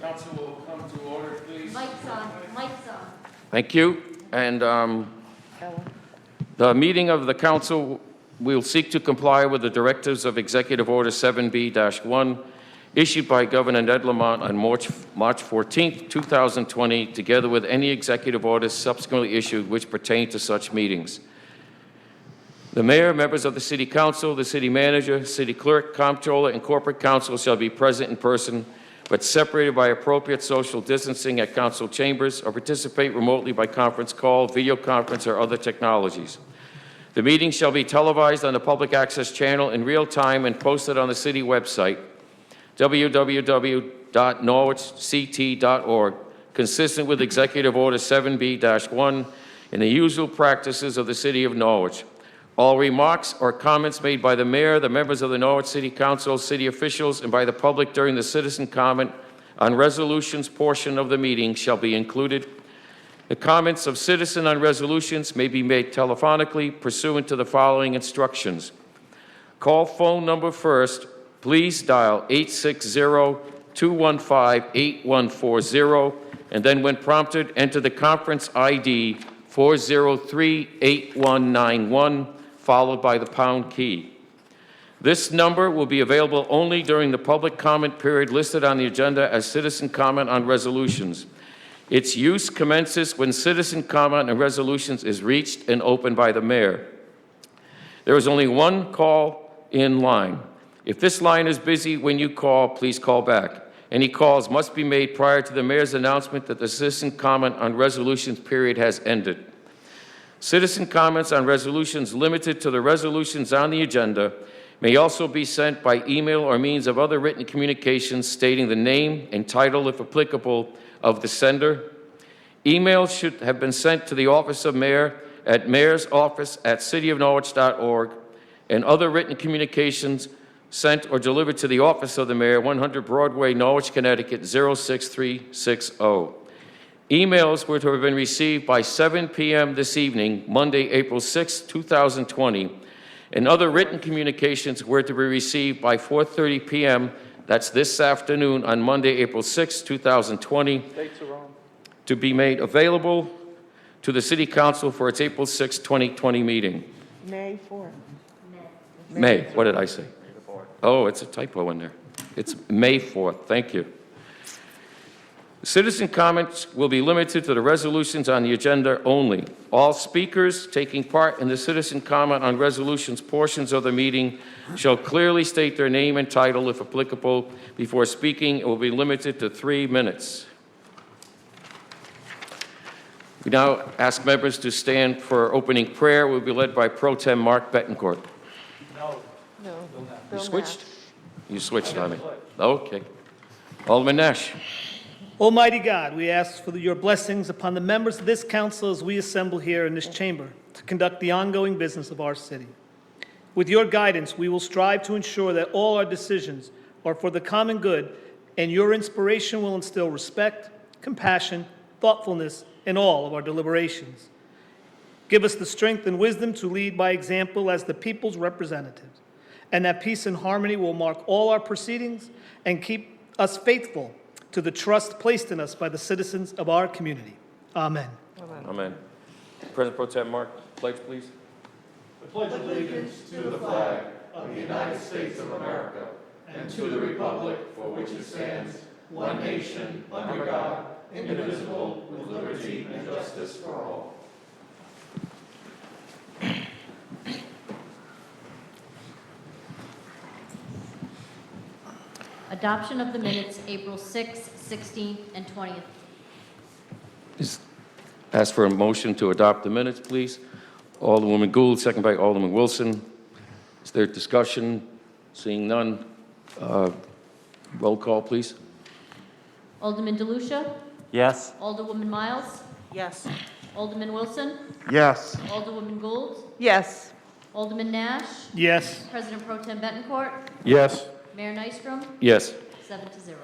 Council will come to order, please. Mic's on, mic's on. Thank you. And the meeting of the council will seek to comply with the directives of Executive Order 7B-1 issued by Governor Ned Lamont on March 14, 2020, together with any executive orders subsequently issued which pertain to such meetings. The mayor, members of the city council, the city manager, city clerk, comptroller, and corporate council shall be present in person, but separated by appropriate social distancing at council chambers, or participate remotely by conference call, video conference, or other technologies. The meeting shall be televised on the public access channel in real time and posted on the city website, www.norwichct.org, consistent with Executive Order 7B-1 and the usual practices of the City of Norwich. All remarks or comments made by the mayor, the members of the Norwich City Council, city officials, and by the public during the citizen comment on resolutions portion of the meeting shall be included. The comments of citizen on resolutions may be made telephonically pursuant to the following instructions. Call phone number first. Please dial 860-215-8140, and then when prompted, enter the conference ID 403-8191, followed by the pound key. This number will be available only during the public comment period listed on the agenda as citizen comment on resolutions. Its use commences when citizen comment on resolutions is reached and opened by the mayor. There is only one call in line. If this line is busy when you call, please call back. Any calls must be made prior to the mayor's announcement that the citizen comment on resolutions period has ended. Citizen comments on resolutions limited to the resolutions on the agenda may also be sent by email or means of other written communications stating the name and title, if applicable, of the sender. Emails should have been sent to the office of mayor at mayorsoffice@cityofnorwich.org, and other written communications sent or delivered to the office of the mayor, 100 Broadway, Norwich, Connecticut, 06360. Emails were to have been received by 7 p.m. this evening, Monday, April 6, 2020, and other written communications were to be received by 4:30 p.m., that's this afternoon, on Monday, April 6, 2020, Dates are wrong. to be made available to the City Council for its April 6, 2020 meeting. May 4th. May, what did I say? Oh, it's a typo in there. It's May 4th. Thank you. Citizen comments will be limited to the resolutions on the agenda only. All speakers taking part in the citizen comment on resolutions portions of the meeting shall clearly state their name and title, if applicable, before speaking. It will be limited to 3 minutes. We now ask members to stand for opening prayer. We'll be led by Pro Tem Mark Betancourt. No. You switched? You switched on me. Okay. Alderman Nash. Almighty God, we ask for your blessings upon the members of this council as we assemble here in this chamber to conduct the ongoing business of our city. With your guidance, we will strive to ensure that all our decisions are for the common good, and your inspiration will instill respect, compassion, thoughtfulness in all of our deliberations. Give us the strength and wisdom to lead by example as the people's representatives, and that peace and harmony will mark all our proceedings and keep us faithful to the trust placed in us by the citizens of our community. Amen. Amen. President Pro Tem Mark, pledge, please. Adoption of the minutes, April 6th, 16th, and 20th. Ask for a motion to adopt the minutes, please. Alderwoman Gould, second by Alderman Wilson. Is there discussion? Seeing none. Roll call, please. Alderman DeLucia? Yes. Alderwoman Miles? Yes. Alderman Wilson? Yes. Alderwoman Gould? Yes. Alderman Nash? Yes. President Pro Tem Betancourt? Yes. Mayor Nystrom? Yes. 7-0.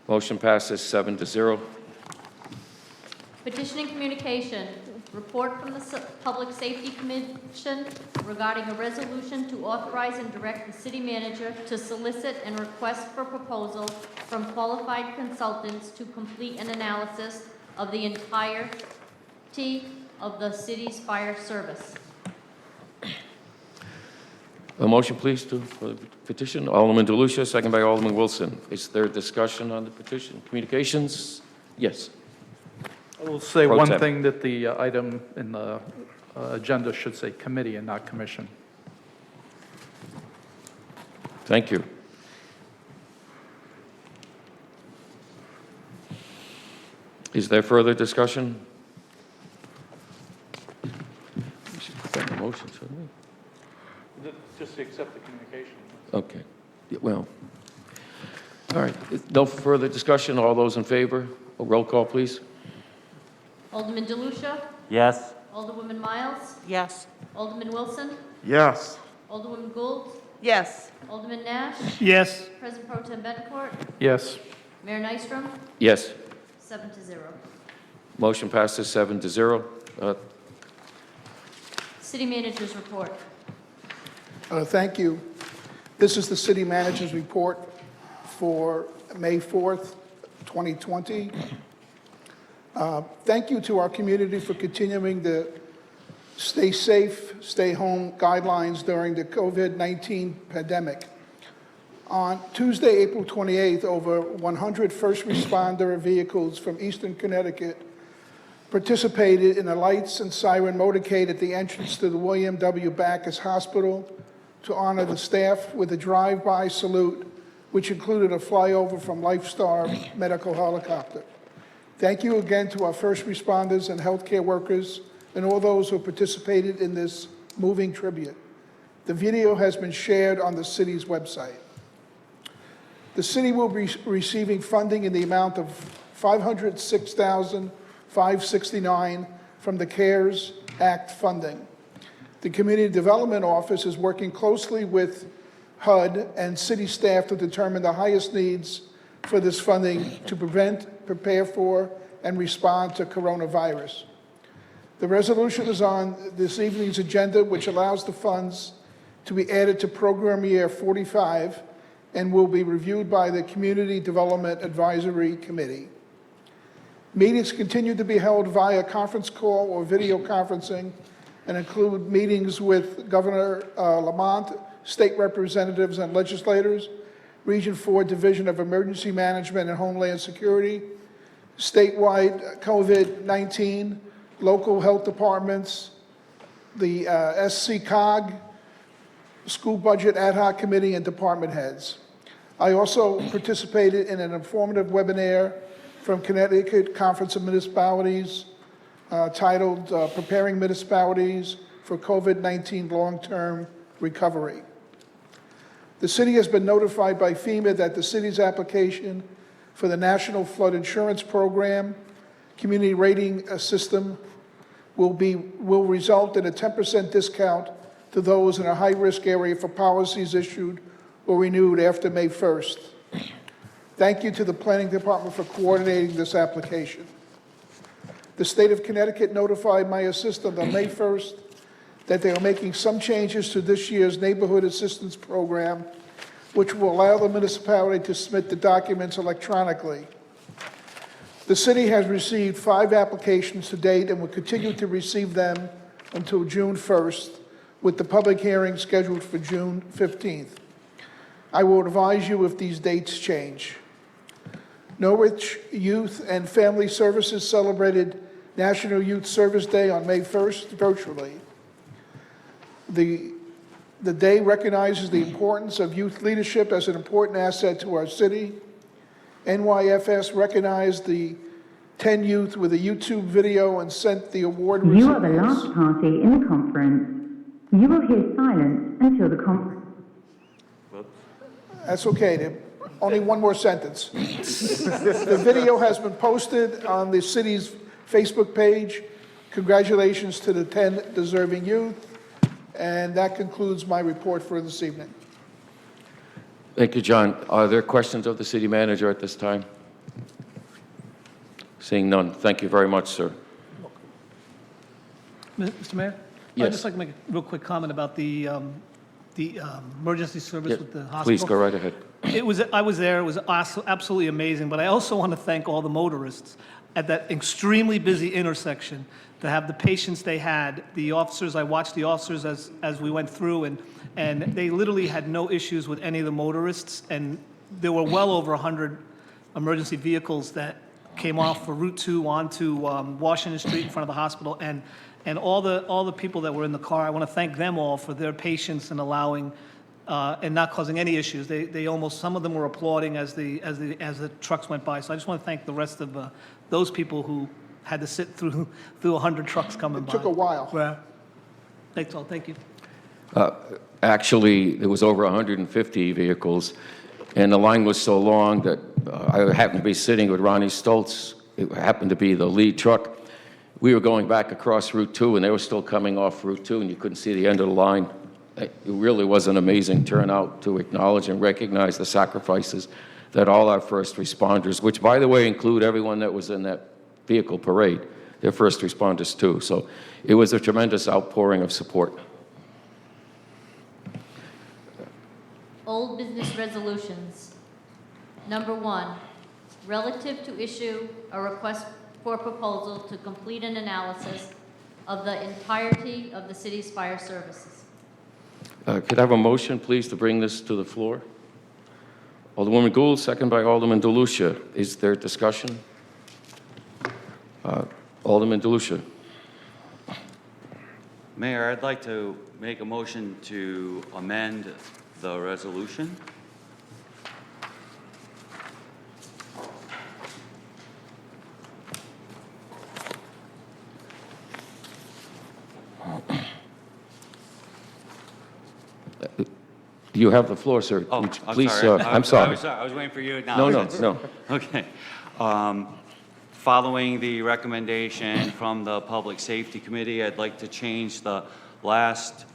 Motion passes 7-0. Petitioning communication. Report from the Public Safety Commission regarding a resolution to authorize and direct the city manager to solicit and request for proposal from qualified consultants to complete an analysis of the entirety of the city's fire service. A motion, please, for the petition. Alderman DeLucia, second by Alderman Wilson. Is there discussion on the petition? Communications? Yes. I will say Pro one tem. thing, that the item in the agenda should say committee and not commission. Thank you. Is there further discussion? We should put that in the motion, shouldn't we? Just accept the communication. Okay. Yeah, well, all right. No further discussion. All those in favor? A roll call, please. Alderman DeLucia? Yes. Alderwoman Miles? Yes. Alderman Wilson? Yes. Alderwoman Gould? Yes. Alderman Nash? Yes. President Pro Tem Bettencourt? Yes. Mayor Nystrom? Yes. 7-0. Motion passes 7-0. City Manager's report. Thank you. This is the city manager's report for May 4th, 2020. Thank you to our community for continuing the stay safe, stay home guidelines during the COVID-19 pandemic. On Tuesday, April 28th, over 100 first responder vehicles from Eastern Connecticut participated in a lights and siren motorcade at the entrance to the William W. Backus Hospital to honor the staff with a drive-by salute, which included a flyover from Lifestar Medical Helicopter. Thank you again to our first responders and healthcare workers and all those who participated in this moving tribute. The video has been shared on the city's website. The city will be receiving funding in the amount of $506,569 from the CARES Act funding. The Community Development Office is working closely with HUD and city staff to determine the highest needs for this funding to prevent, prepare for, and respond to coronavirus. The resolution is on this evening's agenda, which allows the funds to be added to Program Year 45 and will be reviewed by the Community Development Advisory Committee. Meetings continue to be held via conference call or video conferencing and include meetings with Governor Lamont, state representatives and legislators, Region 4 Division of Emergency Management and Homeland Security, statewide COVID-19, local health departments, the SCCOG, School Budget Ad Hoc Committee, and department heads. I also participated in an informative webinar from Connecticut Conference of Municipalities titled Preparing Municipalities for COVID-19 Long-Term Recovery. The city has been notified by FEMA that the city's application for the National Flood Insurance Program Community Rating System will result in a 10% discount to those in a high-risk area for policies issued or renewed after May 1st. Thank you to the Planning Department for coordinating this application. The state of Connecticut notified my assistant on May 1st that they are making some changes to this year's Neighborhood Assistance Program, which will allow the municipality to submit the documents electronically. The city has received 5 applications to date and will continue to receive them until June 1st, with the public hearing scheduled for June 15th. I will advise you if these dates change. Norwich Youth and Family Services celebrated National Youth Service Day on May 1st virtually. The day recognizes the importance of youth leadership as an important asset to our city. NYFS recognized the 10 youth with a YouTube video and sent the award You are the recipients. last party in the conference. You will hear silence until the conference. That's okay, Tim. Only one more sentence. The video has been posted on the city's Facebook page. Congratulations to the 10 deserving youth. And that concludes my report for this evening. Thank you, John. Are there questions of the city manager at this time? Seeing none. Thank you very much, sir. Mr. Mayor? Yes. I'd just like to make a real quick comment about the emergency service Yes, with the hospital. please go right ahead. I was there, it was absolutely amazing, but I also want to thank all the motorists at that extremely busy intersection to have the patience they had. The officers, I watched the officers as we went through, and they literally had no issues with any of the motorists, and there were well over 100 emergency vehicles that came off for Route 2 onto Washington Street in front of the hospital, and all the people that were in the car, I want to thank them all for their patience in allowing and not causing any issues. They almost, some of them were applauding as the trucks went by. So I just want to thank the rest of those people who had to sit through 100 trucks coming by. It took a while. Well, that's all. Thank you. Actually, there was over 150 vehicles, and the line was so long that I happened to be sitting with Ronnie Stoltz. It happened to be the lead truck. We were going back across Route 2, and they were still coming off Route 2, and you couldn't see the end of the line. It really was an amazing turnout to acknowledge and recognize the sacrifices that all our first responders, which, by the way, include everyone that was in that vehicle parade, they're first responders too. So it was a tremendous outpouring of support. Old business resolutions. Number 1, relative to issue a request for proposal to complete an analysis of the entirety of the city's fire services. Could I have a motion, please, to bring this to the floor? Alderwoman Gould, second by Alderman DeLucia. Is there discussion? Alderman DeLucia. Mayor, I'd like to make a motion to amend the resolution. You have the floor, sir. Oh, Would you I'm please, sorry. I'm sorry. I was waiting for you to No, acknowledge no, it. no. Okay. Following the recommendation from the Public Safety Committee, I'd like to change the last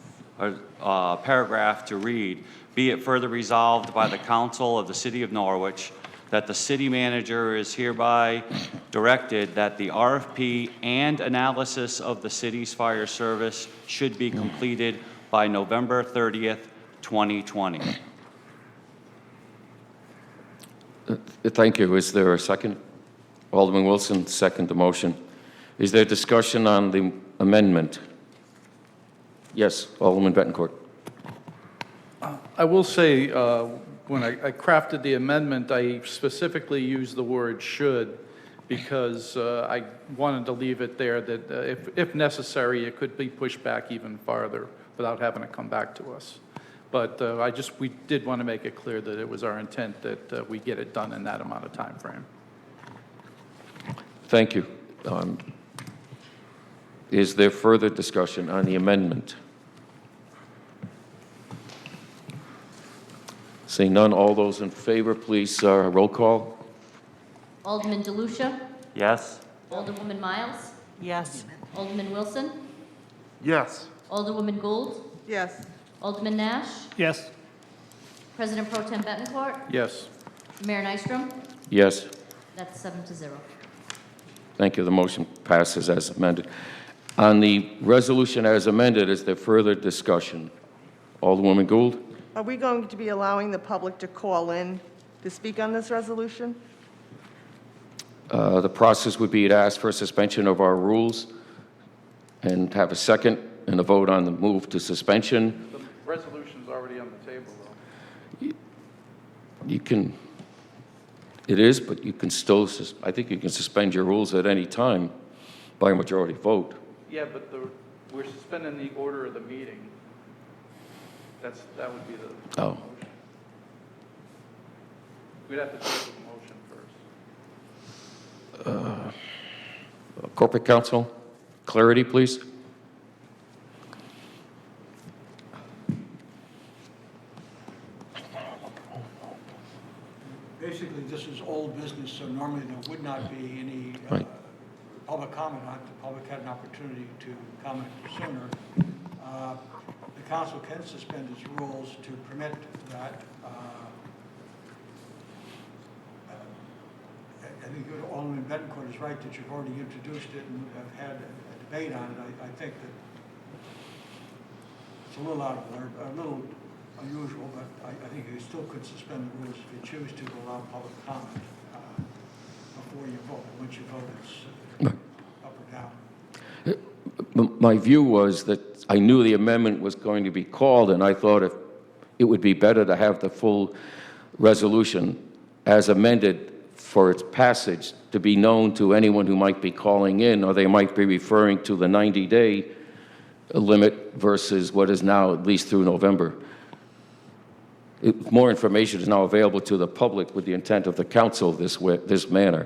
paragraph to read, "Be it further resolved by the Council of the City of Norwich that the city manager is hereby directed that the RFP and analysis of the city's fire service should be completed by November 30th, 2020. Thank you. Is there a second? Alderman Wilson, second the motion. Is there discussion on the amendment? Yes, Alderman Bettencourt. I will say, when I crafted the amendment, I specifically used the word "should" because I wanted to leave it there that if necessary, it could be pushed back even farther without having to come back to us. But we did want to make it clear that it was our intent that we get it done in that amount of time frame. Thank you. Is there further discussion on the amendment? Seeing none, all those in favor, please roll call. Alderman DeLucia? Yes? Alderwoman Miles? Yes. Alderman Wilson? Yes. Alderwoman Gould? Yes. Alderman Nash? Yes. President Pro Tem Bettencourt? Yes. Mayor Nystrom? Yes. That's 7-0. Thank you. The motion passes as amended. On the resolution as amended, is there further discussion? Alderwoman Gould? Are we going to be allowing the public to call in to speak on this resolution? The process would be to ask for a suspension of our rules and have a second and a vote on the move to suspension. The resolution's already on the table, though. You can, it is, but you can still, I think you can suspend your rules at any time by a majority vote. Yeah, but we're suspending the order of the meeting. That would be the Oh. motion. We'd have to take the motion first. Corporate Counsel, clarity, please. Basically, this is old business, so normally there would not be any Right. public comment on it. The public had an opportunity to comment sooner. The council can suspend its rules to permit that. I think Alderman Bettencourt is right that you've already introduced it and have had a debate on it, I think that it's a little out of order, a little unusual, but I think you still could suspend the rules if you choose to allow public comment before you vote. Once you vote, it's up or down. My view was that I knew the amendment was going to be called, and I thought it would be better to have the full resolution as amended for its passage to be known to anyone who might be calling in, or they might be referring to the 90-day limit versus what is now at least through November. More information is now available to the public with the intent of the council this manner.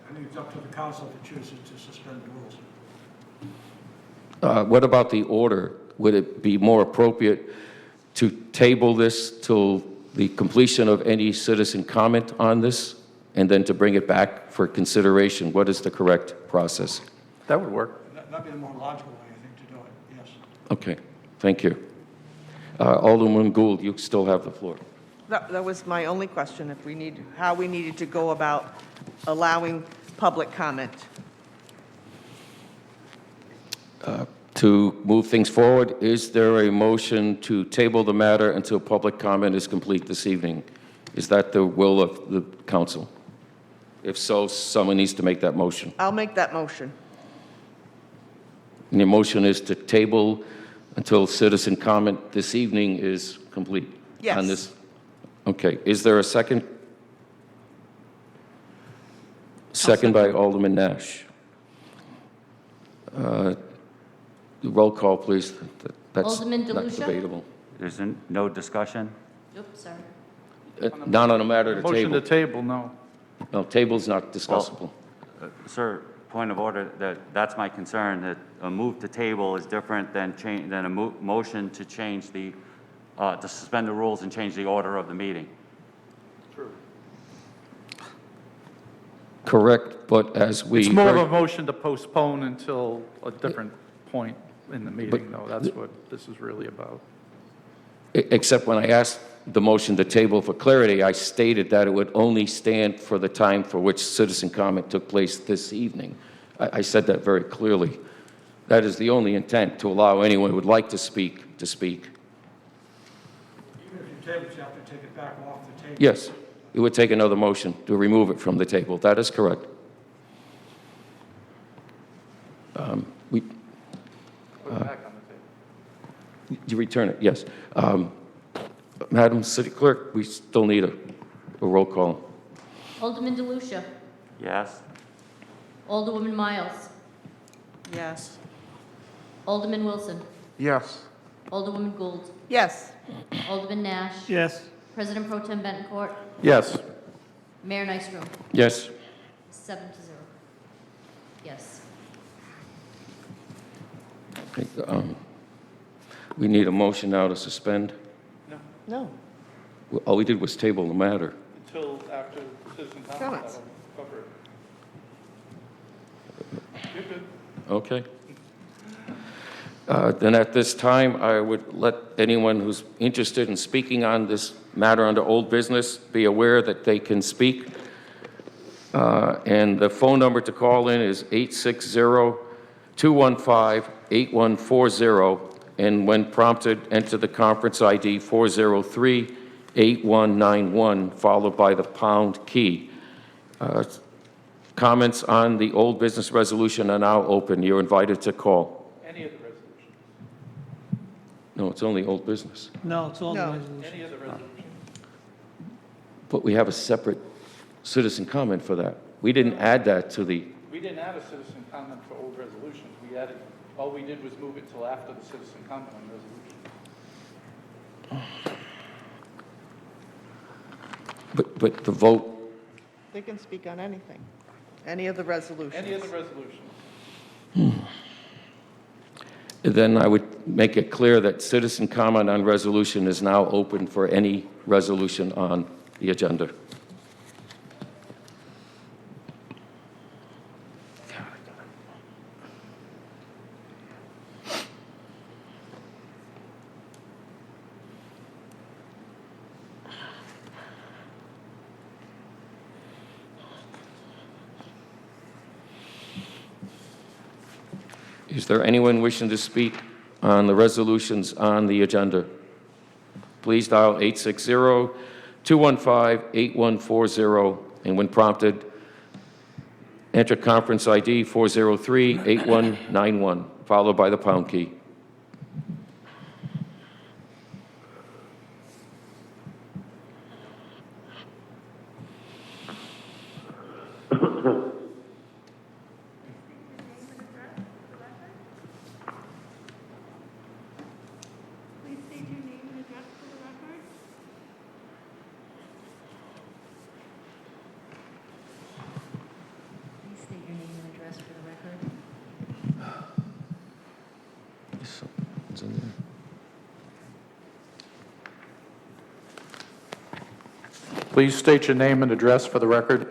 I think it's up to the council if it chooses to suspend the rules. What about the order? Would it be more appropriate to table this till the completion of any citizen comment on this, and then to bring it back for consideration? What is the correct process? That would work. That'd be the more logical way, I think, to do it, yes. Okay, thank you. Alderman Gould, you still have the floor. That was my only question, how we needed to go about allowing public comment. To move things forward, is there a motion to table the matter until public comment is complete this evening? Is that the will of the council? If so, someone needs to make that motion. I'll make that motion. And the motion is to table until citizen comment this evening is complete? Yes. On this? Okay. Is there a second? Second by Alderman Nash. Roll call, please. That's Alderman not DeLucia? debatable. There's no discussion? Oops, sorry. Not on a matter to Motion to table. table, no. No, table's not discussable. Sir, point of order, that's my concern, that a move to table is different than a motion to change to suspend the rules and change the order of the meeting. Correct, but as we... It's more of heard- a motion to postpone until a different point in the meeting, though. That's what this is really about. Except when I asked the motion to table for clarity, I stated that it would only stand for the time for which citizen comment took place this evening. I said that very clearly. That is the only intent, to allow anyone who would like to speak to speak. Even if you table it, you have to take it back off the table. Yes, it would take another motion to remove it from the table. That is correct. We, Put it back on the table. you return it, yes. Madam City Clerk, we still need a roll call. Alderman DeLucia? Yes? Alderwoman Miles? Yes. Alderman Wilson? Yes. Alderwoman Gould? Yes. Alderman Nash? Yes. President Pro Tem Betancourt? Yes. Mayor Nystrom? Yes? 7-0. Yes. We need a motion now to suspend. No. All we did was table the matter. Until after citizen Comments. that'll cover it. You're good. Okay. Then at this time, I would let anyone who's interested in speaking on this matter under old business be aware that they can speak. And the phone number to call in is 860-215-8140. And when prompted, enter the conference ID 403-8191, followed by the pound key. Comments on the old business resolution are now open. You're invited to call. Any of the resolutions. No, it's only old business. No, it's all the No. resolution. Any of the resolutions. But we have a separate citizen comment for that. We didn't add that to the, We didn't add a citizen comment for old resolutions. We added, all we did was move it till after the citizen comment on resolution. but the vote, They can speak on anything. Any of the resolutions. Any of the resolutions. then I would make it clear that citizen comment on resolution is now open for any resolution on the agenda. Is there anyone wishing to speak on the resolutions on the agenda? Please dial 860-215-8140, and when prompted, enter conference ID 403-8191, followed by the pound key. Please state your name and address for the record. Please state your name and address for the record. It's in there. Please state your name and address for the record.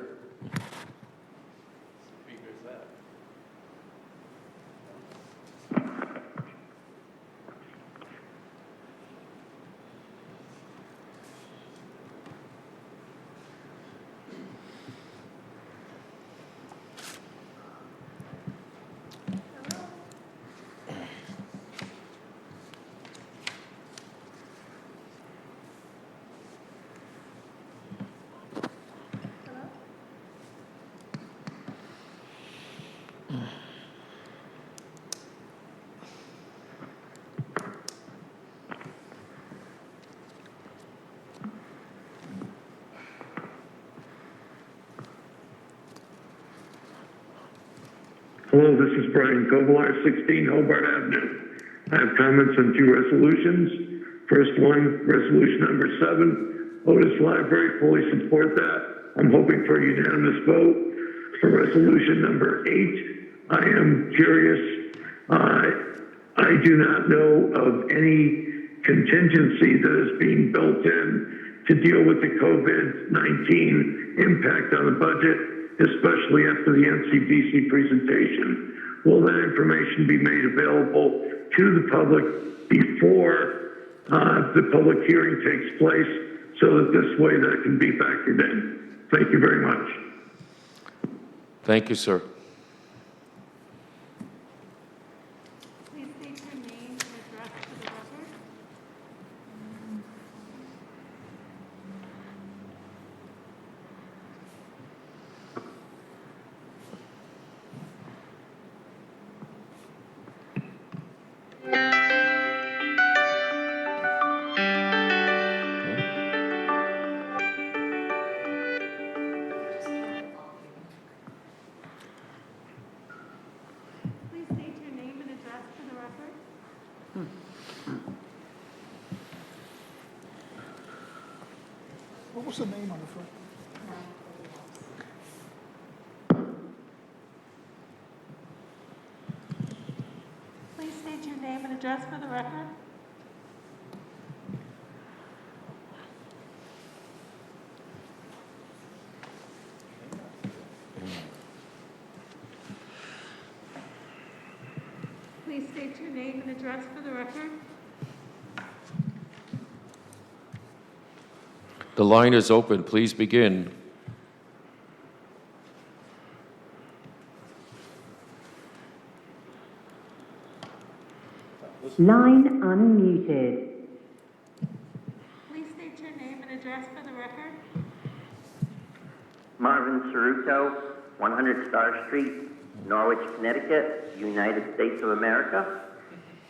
Hello, this is Brian Kovalar, 16 Hobart Avenue. I have comments on two resolutions. First one, resolution number 7, Otis Library, fully support that. I'm hoping for a unanimous vote. For resolution number 8, I am curious. I do not know of any contingency that is being built in to deal with the COVID-19 impact on the budget, especially after the NCDC presentation. Will that information be made available to the public before the public hearing takes place so that this way that can be factored in? Thank you very much. Thank you, sir. Please state your name and address for the record. Please state your name and address for the record. What was the name on the front? Please state your name and address for the record. Please state your name and address for the record. The line is open. Please begin. Line unmuted. Please state your name and address for the record. Marvin Cerruto, 100 Star Street, Norwich, Connecticut, United States of America.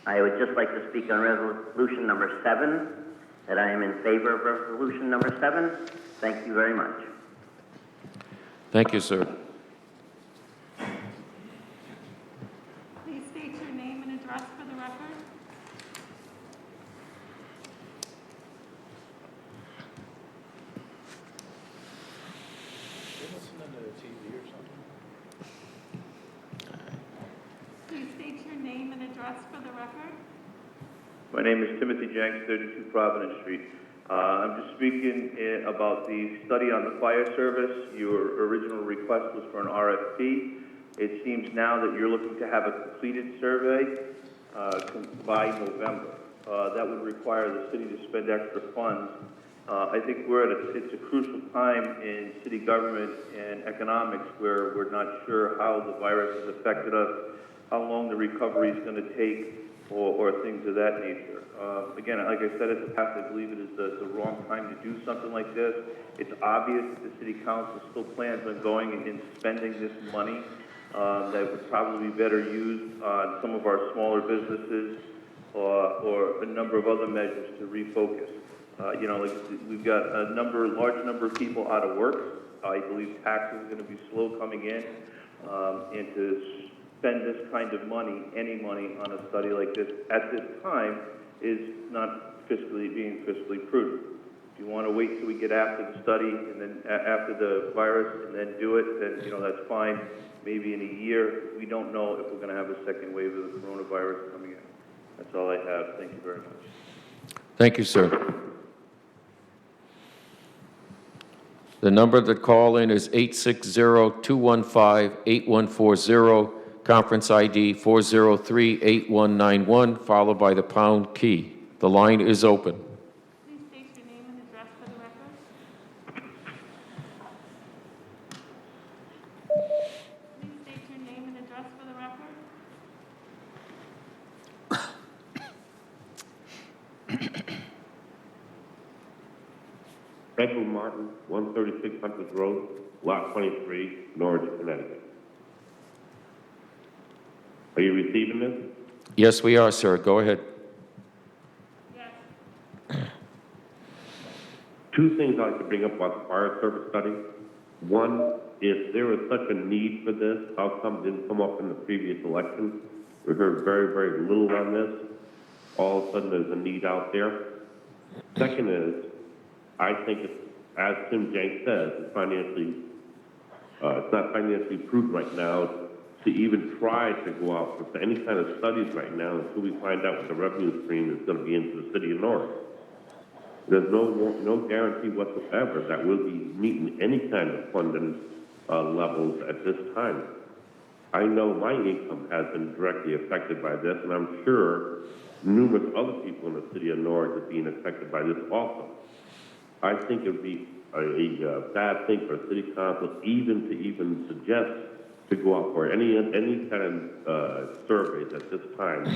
I would just like to speak on resolution number 7, that I am in favor of resolution number 7. Thank you very much. Thank you, sir. Please state your name and address for the record. Please state your name and address for the record. My name is Timothy Jenks, 32 Providence Street. I'm just speaking about the study on the fire service. Your original request was for an RFP. It seems now that you're looking to have a completed survey by November. That would require the city to spend extra funds. I think it's a crucial time in city government and economics where we're not sure how the virus has affected us how long the recovery is going to take, or things of that nature. Again, like I said at the past, I believe it is the wrong time to do something like this. It's obvious that the city council still plans on going and spending this money that would probably be better used on some of our smaller businesses or a number of other measures to refocus. You know, like we've got a large number of people out of work. I believe taxes are going to be slow coming in, and to spend this kind of money, any money, on a study like this at this time is not being fiscally prudent. If you want to wait till we get after the study and then after the virus and then do it, then, you know, that's fine. Maybe in a year, we don't know if we're going to have a second wave of the coronavirus coming in. That's all I have. Thank you very much. Thank you, sir. The number to call in is 860-215-8140, conference ID 403-8191, followed by the pound key. The line is open. Please state your name and address for the record. Please state your name and address for the record. Edward Martin, 136 Hunter's Road, Lot 23, Norwich, Connecticut. Are you receiving this? Yes, we are, sir. Go ahead. Two things I'd like to bring up about the fire service study. One, if there is such a need for this, how come it didn't come up in the previous election? We heard very, very little on this. All of a sudden, there's a need out there. Second is, I think it's, as Tim Jenks says, it's not financially prudent right now to even try to go out for any kind of studies right now until we find out what the revenue stream is going to be into the city of Norwich. There's no guarantee whatsoever that we'll be meeting any kind of funding levels at this time. I know my income has been directly affected by this, and I'm sure numerous other people in the city of Norwich are being affected by this also. I think it would be a bad thing for a city council to even suggest to go out for any kind of surveys at this time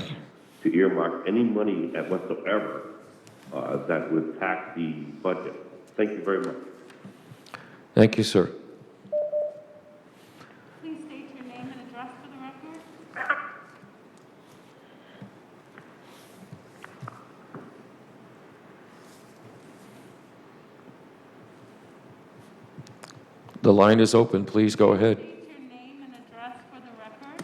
to earmark any money whatsoever that would tax the budget. Thank you very much. Thank you, sir. Please state your name and address for the record. The line is open. Please go ahead. State your name and address for the record.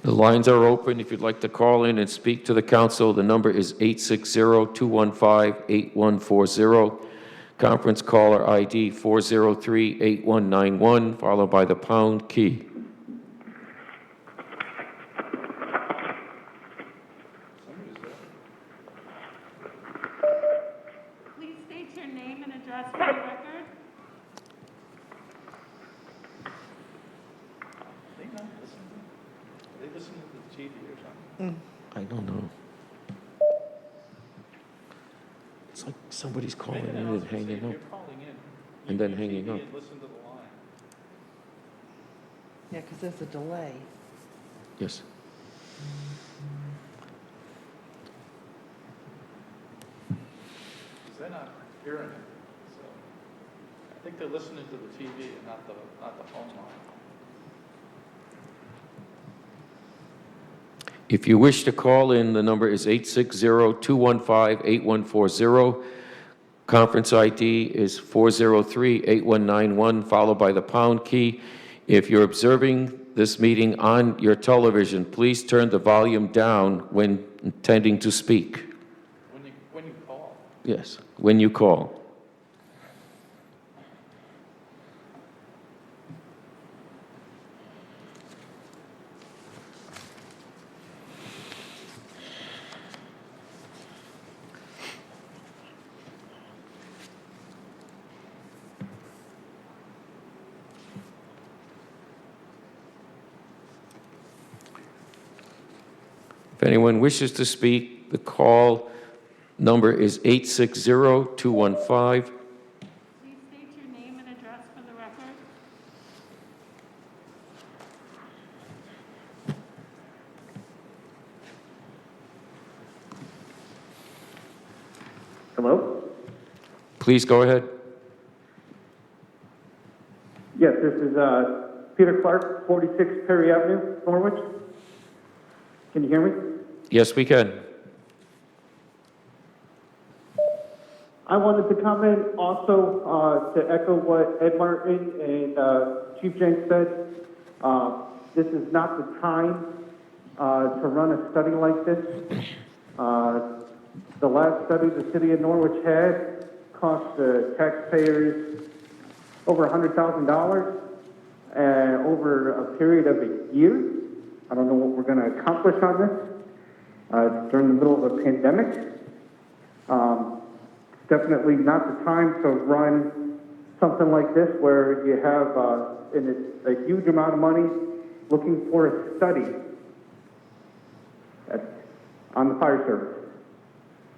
The lines are open. If you'd like to call in and speak to the council, the number is 860-215-8140. Conference caller ID 403-8191, followed by the pound key. Please state your name and address for the record. They listen to the TV or something. I don't know. It's like somebody's calling in and hanging up, You're calling in. and then hanging up. And listen to the line. Yeah, because there's a delay. Yes. Because they're not hearing it. So I think they're listening to the TV and not the phone line. If you wish to call in, the number is 860-215-8140. Conference ID is 403-8191, followed by the pound key. If you're observing this meeting on your television, please turn the volume down when intending to speak. When you call. Yes, when you call. If anyone wishes to speak, the call number is 860-215. Please state your name and address for the record. Hello? Please go ahead. Yes, this is Peter Clark, 46 Perry Avenue, Norwich. Can you hear me? Yes, we can. I wanted to comment also to echo what Ed Martin and Chief Jenks said. This is not the time to run a study like this. The last study the city of Norwich had cost the taxpayers over $100,000 over a period of a year. I don't know what we're going to accomplish on this during the middle of a pandemic. Definitely not the time to run something like this where you have a huge amount of money looking for a study on the fire service.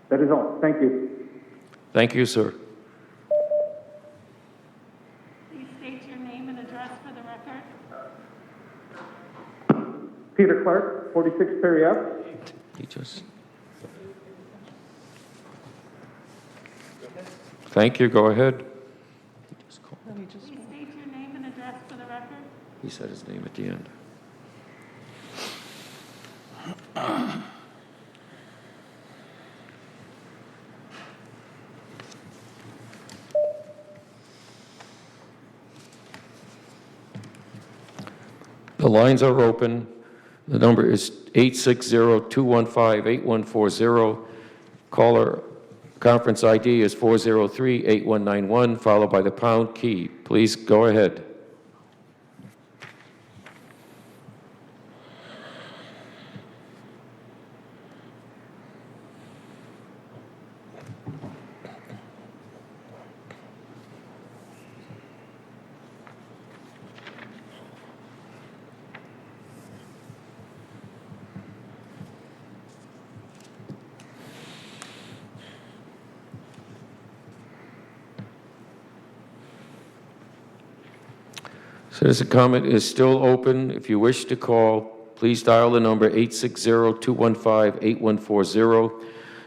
That is all. Thank you. Thank you, sir. Please state your name and address for the record. Peter Clark, 46 Perry Ave. He just... Thank you. Go ahead. Please state your name and address for the record. He said his name at the end. The lines are open. The number is 860-215-8140. Caller conference ID is 403-8191, followed by the pound key. Please go ahead. Citizen comment is still open. If you wish to call, please dial the number 860-215-8140,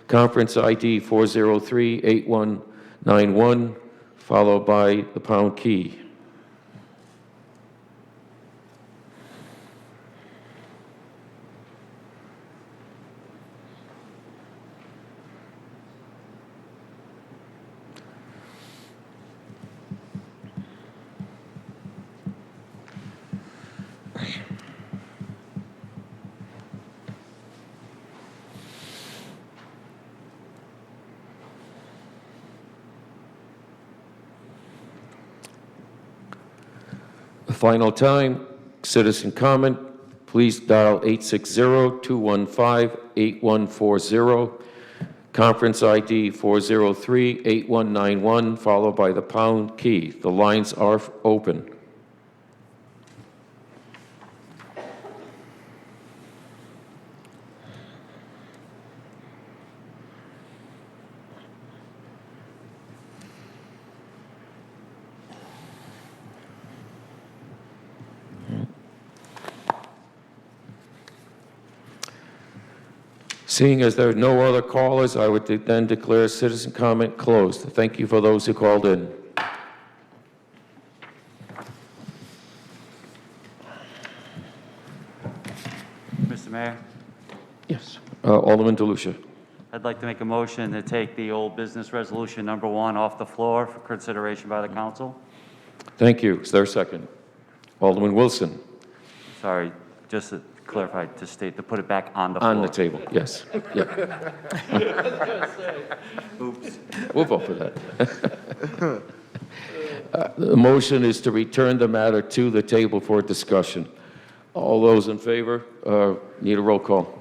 conference ID 403-8191, followed by the pound key. Final time, citizen comment, please dial 860-215-8140, conference ID 403-8191, followed by the pound key. The lines are open. Seeing as there are no other callers, I would then declare citizen comment closed. Thank you for those who called in. Mr. Mayor? Alderman DeLucia. I'd like to make a motion to take the old business resolution number 1 off the floor for consideration by the council. Thank you. Is there a second? Alderman Wilson. Sorry, just to clarify, to state, to put it back on the floor. On the table, yes. Yeah. Oops. We'll vote for that. The motion is to return the matter to the table for discussion. All those in favor need a roll call.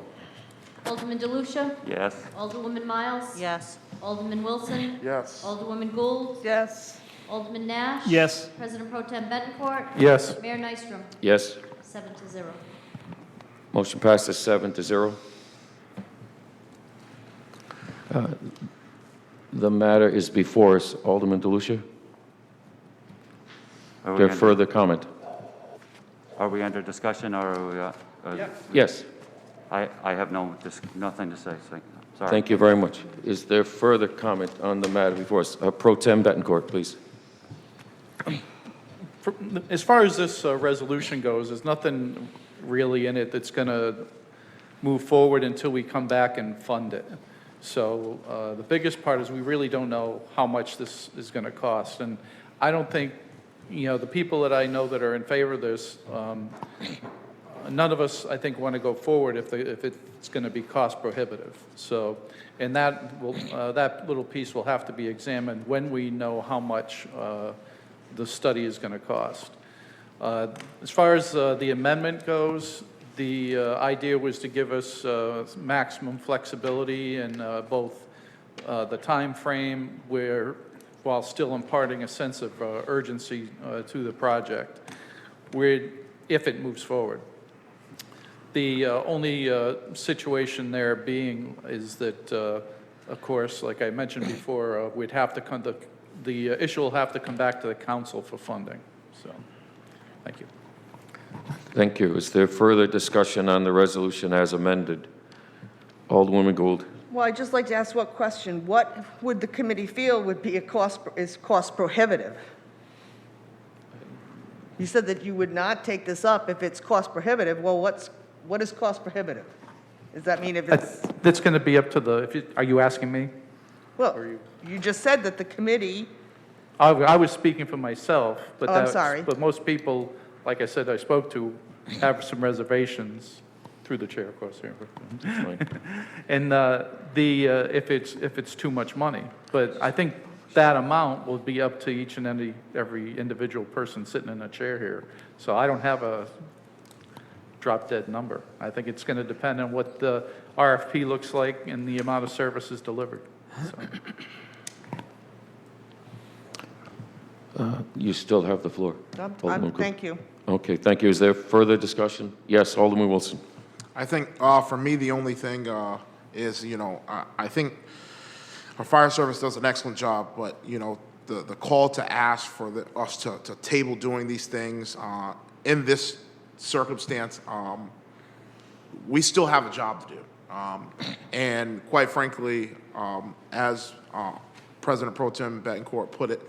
Alderman DeLucia? Yes. Alderwoman Miles? Yes. Alderman Wilson? Yes. Alderwoman Gould? Yes. Alderman Nash? Yes. President Pro Tem Bettencourt? Yes. Mayor Nystrom? Yes. 7-0. Motion passes 7-0. The matter is before us. Alderman DeLucia? Are we There under- further comment? Are we under discussion or are we? Yes. I have nothing to say. Sorry. Thank you very much. Is there further comment on the matter before us? Pro Tem Bettencourt, please. As far as this resolution goes, there's nothing really in it that's going to move forward until we come back and fund it. So the biggest part is we really don't know how much this is going to cost. And I don't think, the people that I know that are in favor of this, none of us, I think, want to go forward if it's going to be cost prohibitive. So, and that little piece will have to be examined when we know how much the study is going to cost. As far as the amendment goes, the idea was to give us maximum flexibility in both the time frame while still imparting a sense of urgency to the project, if it moves forward. The only situation there being is that, of course, like I mentioned before, we'd have to the issue will have to come back to the council for funding. So, thank you. Thank you. Is there further discussion on the resolution as amended? Alderwoman Gould. Well, I'd just like to ask one question. What would the committee feel would be is cost prohibitive? You said that you would not take this up if it's cost prohibitive. Well, what is cost prohibitive? Does that mean if it's... That's going to be up to are you asking me? Well, you just said that the committee... I was speaking for myself, but I'm sorry. But most people, like I said, I spoke to, have some reservations through the chair, of course. Here. And if it's too much money, but I think that amount will be up to each and every individual person sitting in a chair here. So I don't have a drop-dead number. I think it's going to depend on what the RFP looks like and the amount of services delivered. So. You still have the floor. Alderman Gould. Thank you. Okay, thank you. Is there further discussion? Yes, Alderman Wilson. I think for me, the only thing is, I think our fire service does an excellent job, but, the call to ask for us to table doing these things in this circumstance, we still have a job to do. And quite frankly, as President Pro Tem Bettencourt put it,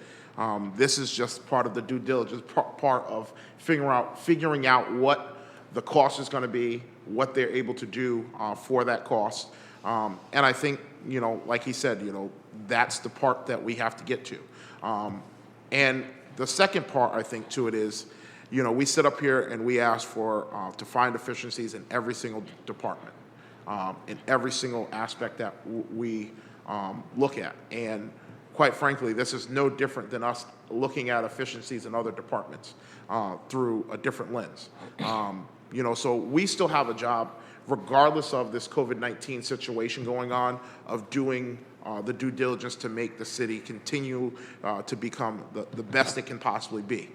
this is just part of the due diligence, part of figuring out what the cost is going to be, what they're able to do for that cost. And I think, like he said, that's the part that we have to get to. And the second part, I think, to it is, we sit up here and we ask for to find efficiencies in every single department, in every single aspect that we look at. And quite frankly, this is no different than us looking at efficiencies in other departments through a different lens. So we still have a job, regardless of this COVID-19 situation going on, of doing the due diligence to make the city continue to become the best it can possibly be.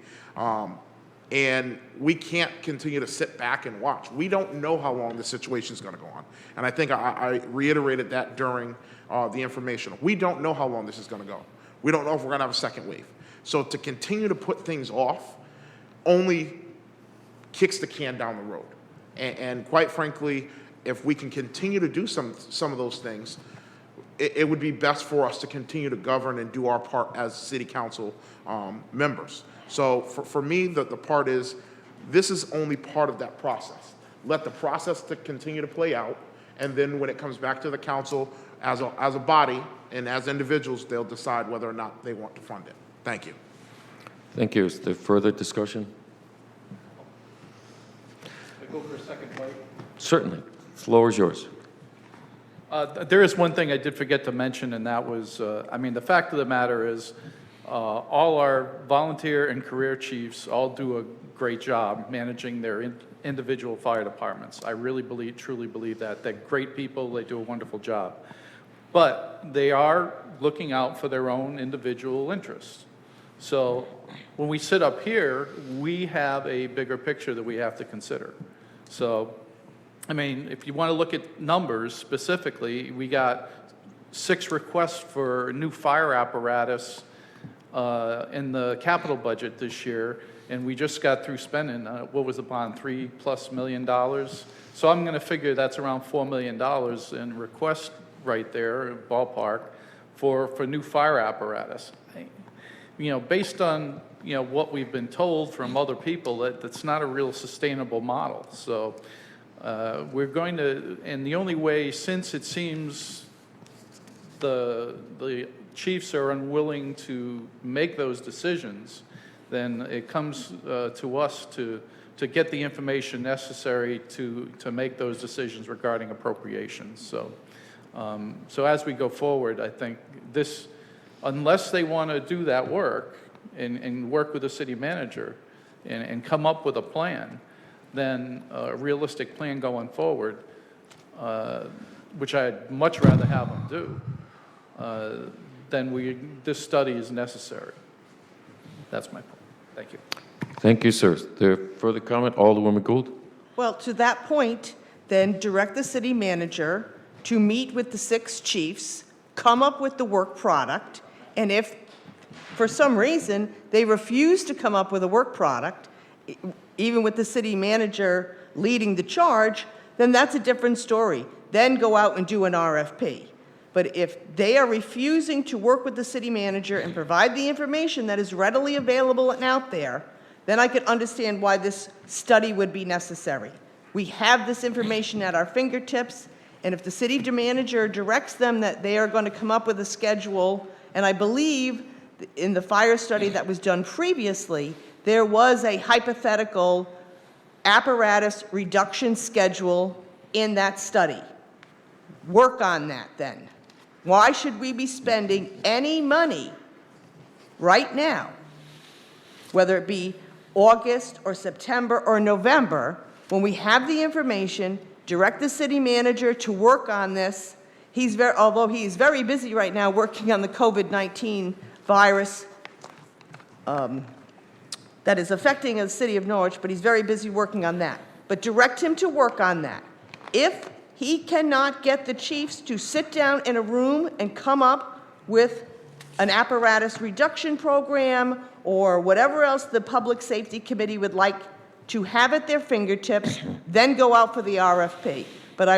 And we can't continue to sit back and watch. We don't know how long this situation is going to go on. And I think I reiterated that during the information. We don't know how long this is going to go. We don't know if we're going to have a second wave. So to continue to put things off only kicks the can down the road. And quite frankly, if we can continue to do some of those things, it would be best for us to continue to govern and do our part as city council members. So for me, the part is, this is only part of that process. Let the process to continue to play out, and then when it comes back to the council as a body and as individuals, they'll decide whether or not they want to fund it. Thank you. Thank you. Is there further discussion? I go for a second bite. Certainly. The floor is yours. There is one thing I did forget to mention, and that was, I mean, the fact of the matter is, all our volunteer and career chiefs all do a great job managing their individual fire departments. I really truly believe that. They're great people, they do a wonderful job. But they are looking out for their own individual interests. So when we sit up here, we have a bigger picture that we have to consider. So, I mean, if you want to look at numbers specifically, we got 6 requests for new fire apparatus in the capital budget this year, and we just got through spending, what was the bond, $3+ million? So I'm going to figure that's around $4 million in request right there, ballpark, for new fire apparatus. You know, based on, you know, what we've been told from other people, that's not a real sustainable model. So we're going to, and the only way, since it seems the chiefs are unwilling to make those decisions, then it comes to us to get the information necessary to make those decisions regarding appropriations. So, so as we go forward, I think this, unless they want to do that work and work with the city manager and come up with a plan, then a realistic plan going forward, which I'd much rather have them do, then this study is necessary. That's my point. Thank you. Thank you, sir. Is there further comment? Alderwoman Gould? Well, to that point, then direct the city manager to meet with the 6 chiefs, come up with the work product, and if for some reason they refuse to come up with a work product, even with the city manager leading the charge, then that's a different story. Then go out and do an RFP. But if they are refusing to work with the city manager and provide the information that is readily available and out there, then I could understand why this study would be necessary. We have this information at our fingertips, and if the city manager directs them that they are going to come up with a schedule, and I believe in the fire study that was done previously, there was a hypothetical apparatus reduction schedule in that study. Work on that then. Why should we be spending any money right now, whether it be August or September or November, when we have the information, direct the city manager to work on this? Although he is very busy right now working on the COVID-19 virus that is affecting the city of Norwich, but he's very busy working on that. But direct him to work on that. If he cannot get the chiefs to sit down in a room and come up with an apparatus reduction program or whatever else the Public Safety Committee would like to have at their fingertips, then go out for the RFP. But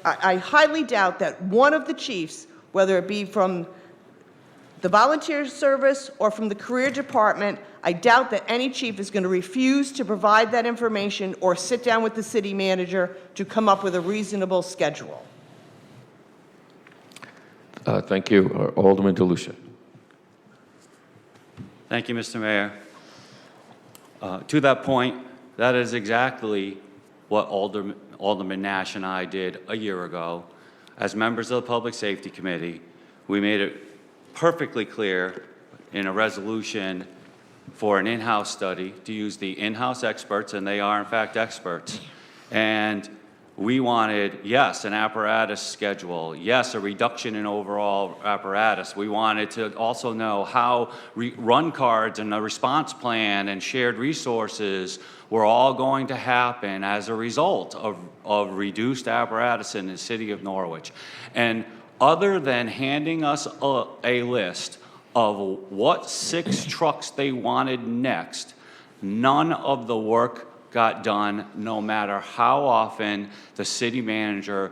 I highly doubt that one of the chiefs, whether it be from the volunteer service or from the career department, I doubt that any chief is going to refuse to provide that information or sit down with the city manager to come up with a reasonable schedule. Thank you. Alderman DeLucia. Thank you, Mr. Mayor. To that point, that is exactly what Alderman Nash and I did a year ago. As members of the Public Safety Committee, we made it perfectly clear in a resolution for an in-house study to use the in-house experts, and they are in fact experts. And we wanted, yes, an apparatus schedule, yes, a reduction in overall apparatus. We wanted to also know how run cards and a response plan and shared resources were all going to happen as a result of reduced apparatus in the city of Norwich. And other than handing us a list of what 6 trucks they wanted next, none of the work got done, no matter how often the city manager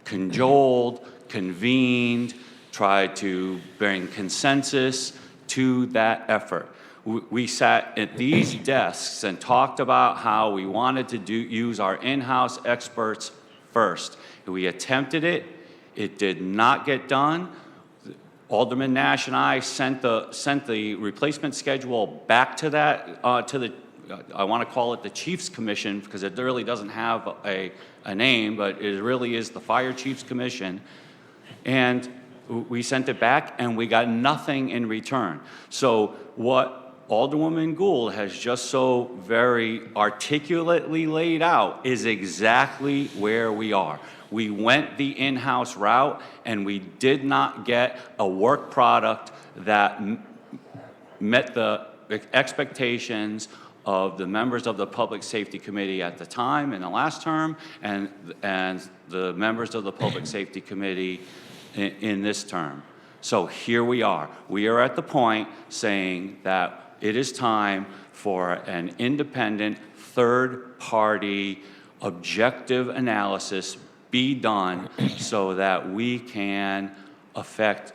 cajoled, convened, tried to bring consensus to that effort. We sat at these desks and talked about how we wanted to use our in-house experts first. We attempted it. It did not get done. Alderman Nash and I sent the replacement schedule back to that, to the, I want to call it the Chiefs Commission, because it really doesn't have a name, but it really is the Fire Chiefs Commission. And we sent it back, and we got nothing in return. So what Alderwoman Gould has just so very articulately laid out is exactly where we are. We went the in-house route, and we did not get a work product that met the expectations of the members of the Public Safety Committee at the time in the last term, and the members of the Public Safety Committee in this term. So here we are. We are at the point saying that it is time for an independent, third-party, objective analysis be done so that we can affect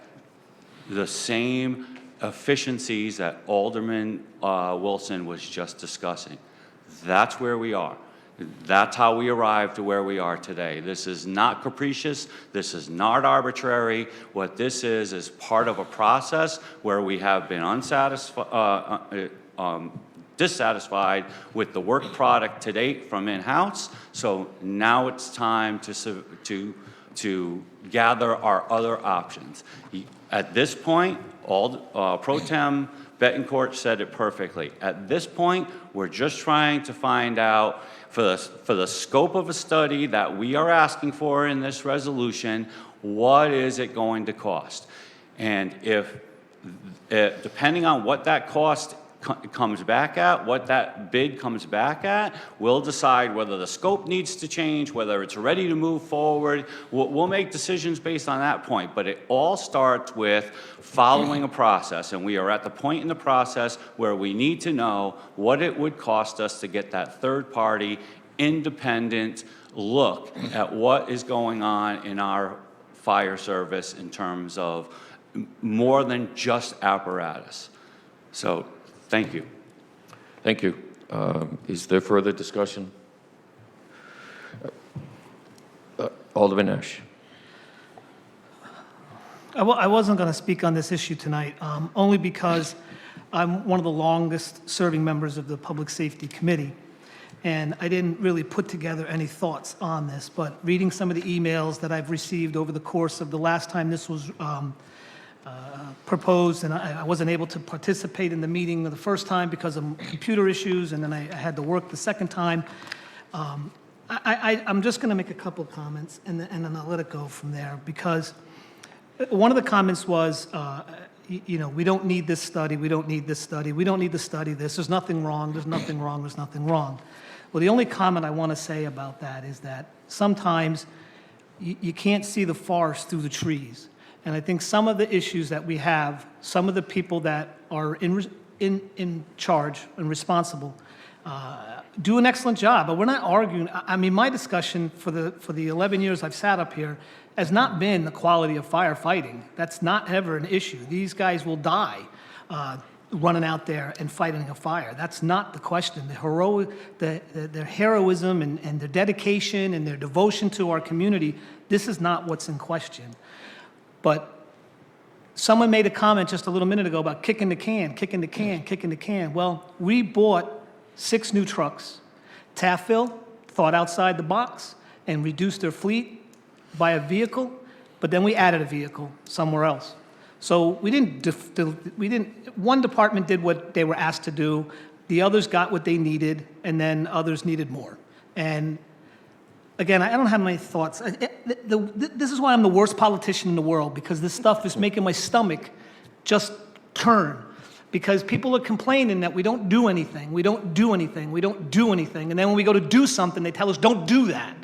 the same efficiencies that Alderman Wilson was just discussing. That's where we are. That's how we arrived to where we are today. This is not capricious. This is not arbitrary. What this is part of a process where we have been dissatisfied with the work product to date from in-house. So now it's time to gather our other options. At this point, Pro Tem Bettencourt said it perfectly. At this point, we're just trying to find out, for the scope of a study that we are asking for in this resolution, what is it going to cost? And if depending on what that cost comes back at, what that bid comes back at, we'll decide whether the scope needs to change, whether it's ready to move forward. We'll make decisions based on that point, but it all starts with following a process, and we are at the point in the process where we need to know what it would cost us to get that third-party, independent look at what is going on in our fire service in terms of more than just apparatus. So, thank you. Thank you. Is there further discussion? Alderman Nash. I wasn't going to speak on this issue tonight, only because I'm one of the longest-serving members of the Public Safety Committee, and I didn't really put together any thoughts on this, but reading some of the emails that I've received over the course of the last time this was proposed, and I wasn't able to participate in the meeting the first time because of computer issues, and then I had to work the second time. I'm just going to make a couple of comments, and then I'll let it go from there, because one of the comments was, you know, we don't need this study, we don't need this study, we don't need to study this, there's nothing wrong, there's nothing wrong, there's nothing wrong. Well, the only comment I want to say about that is that sometimes you can't see the forest through the trees. And I think some of the issues that we have, some of the people that are in charge and responsible do an excellent job, but we're not arguing. I mean, my discussion for the 11 years I've sat up here has not been the quality of firefighting. That's not ever an issue. These guys will die running out there and fighting a fire. That's not the question. Their heroism and their dedication and their devotion to our community, this is not what's in question. But someone made a comment just a little minute ago about kicking the can, kicking the can, kicking the can. Well, we bought 6 new trucks. Taffville thought outside the box and reduced their fleet by a vehicle, but then we added a vehicle somewhere else. So we didn't, one department did what they were asked to do, the others got what they needed, and then others needed more. And again, I don't have many thoughts. This is why I'm the worst politician in the world, because this stuff is making my stomach just turn. Because people are complaining that we don't do anything, we don't do anything, we don't do anything. And then when we go to do something, they tell us, don't do that.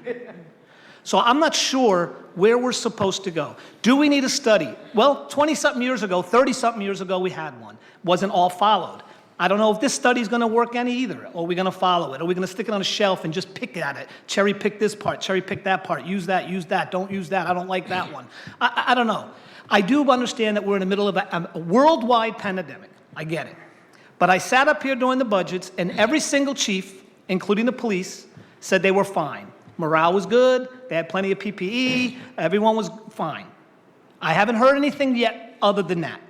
So I'm not sure where we're supposed to go. Do we need a study? Well, 20-something years ago, 30-something years ago, we had one. Wasn't all followed. I don't know if this study is going to work any either. Or are we going to follow it? Are we going to stick it on a shelf and just pick at it? Cherry pick this part, cherry pick that part, use that, don't use that, I don't like that one. I don't know. I do understand that we're in the middle of a worldwide pandemic. I get it. But I sat up here during the budgets, and every single chief, including the police, said they were fine. Morale was good, they had plenty of PPE, everyone was fine. I haven't heard anything yet other than that.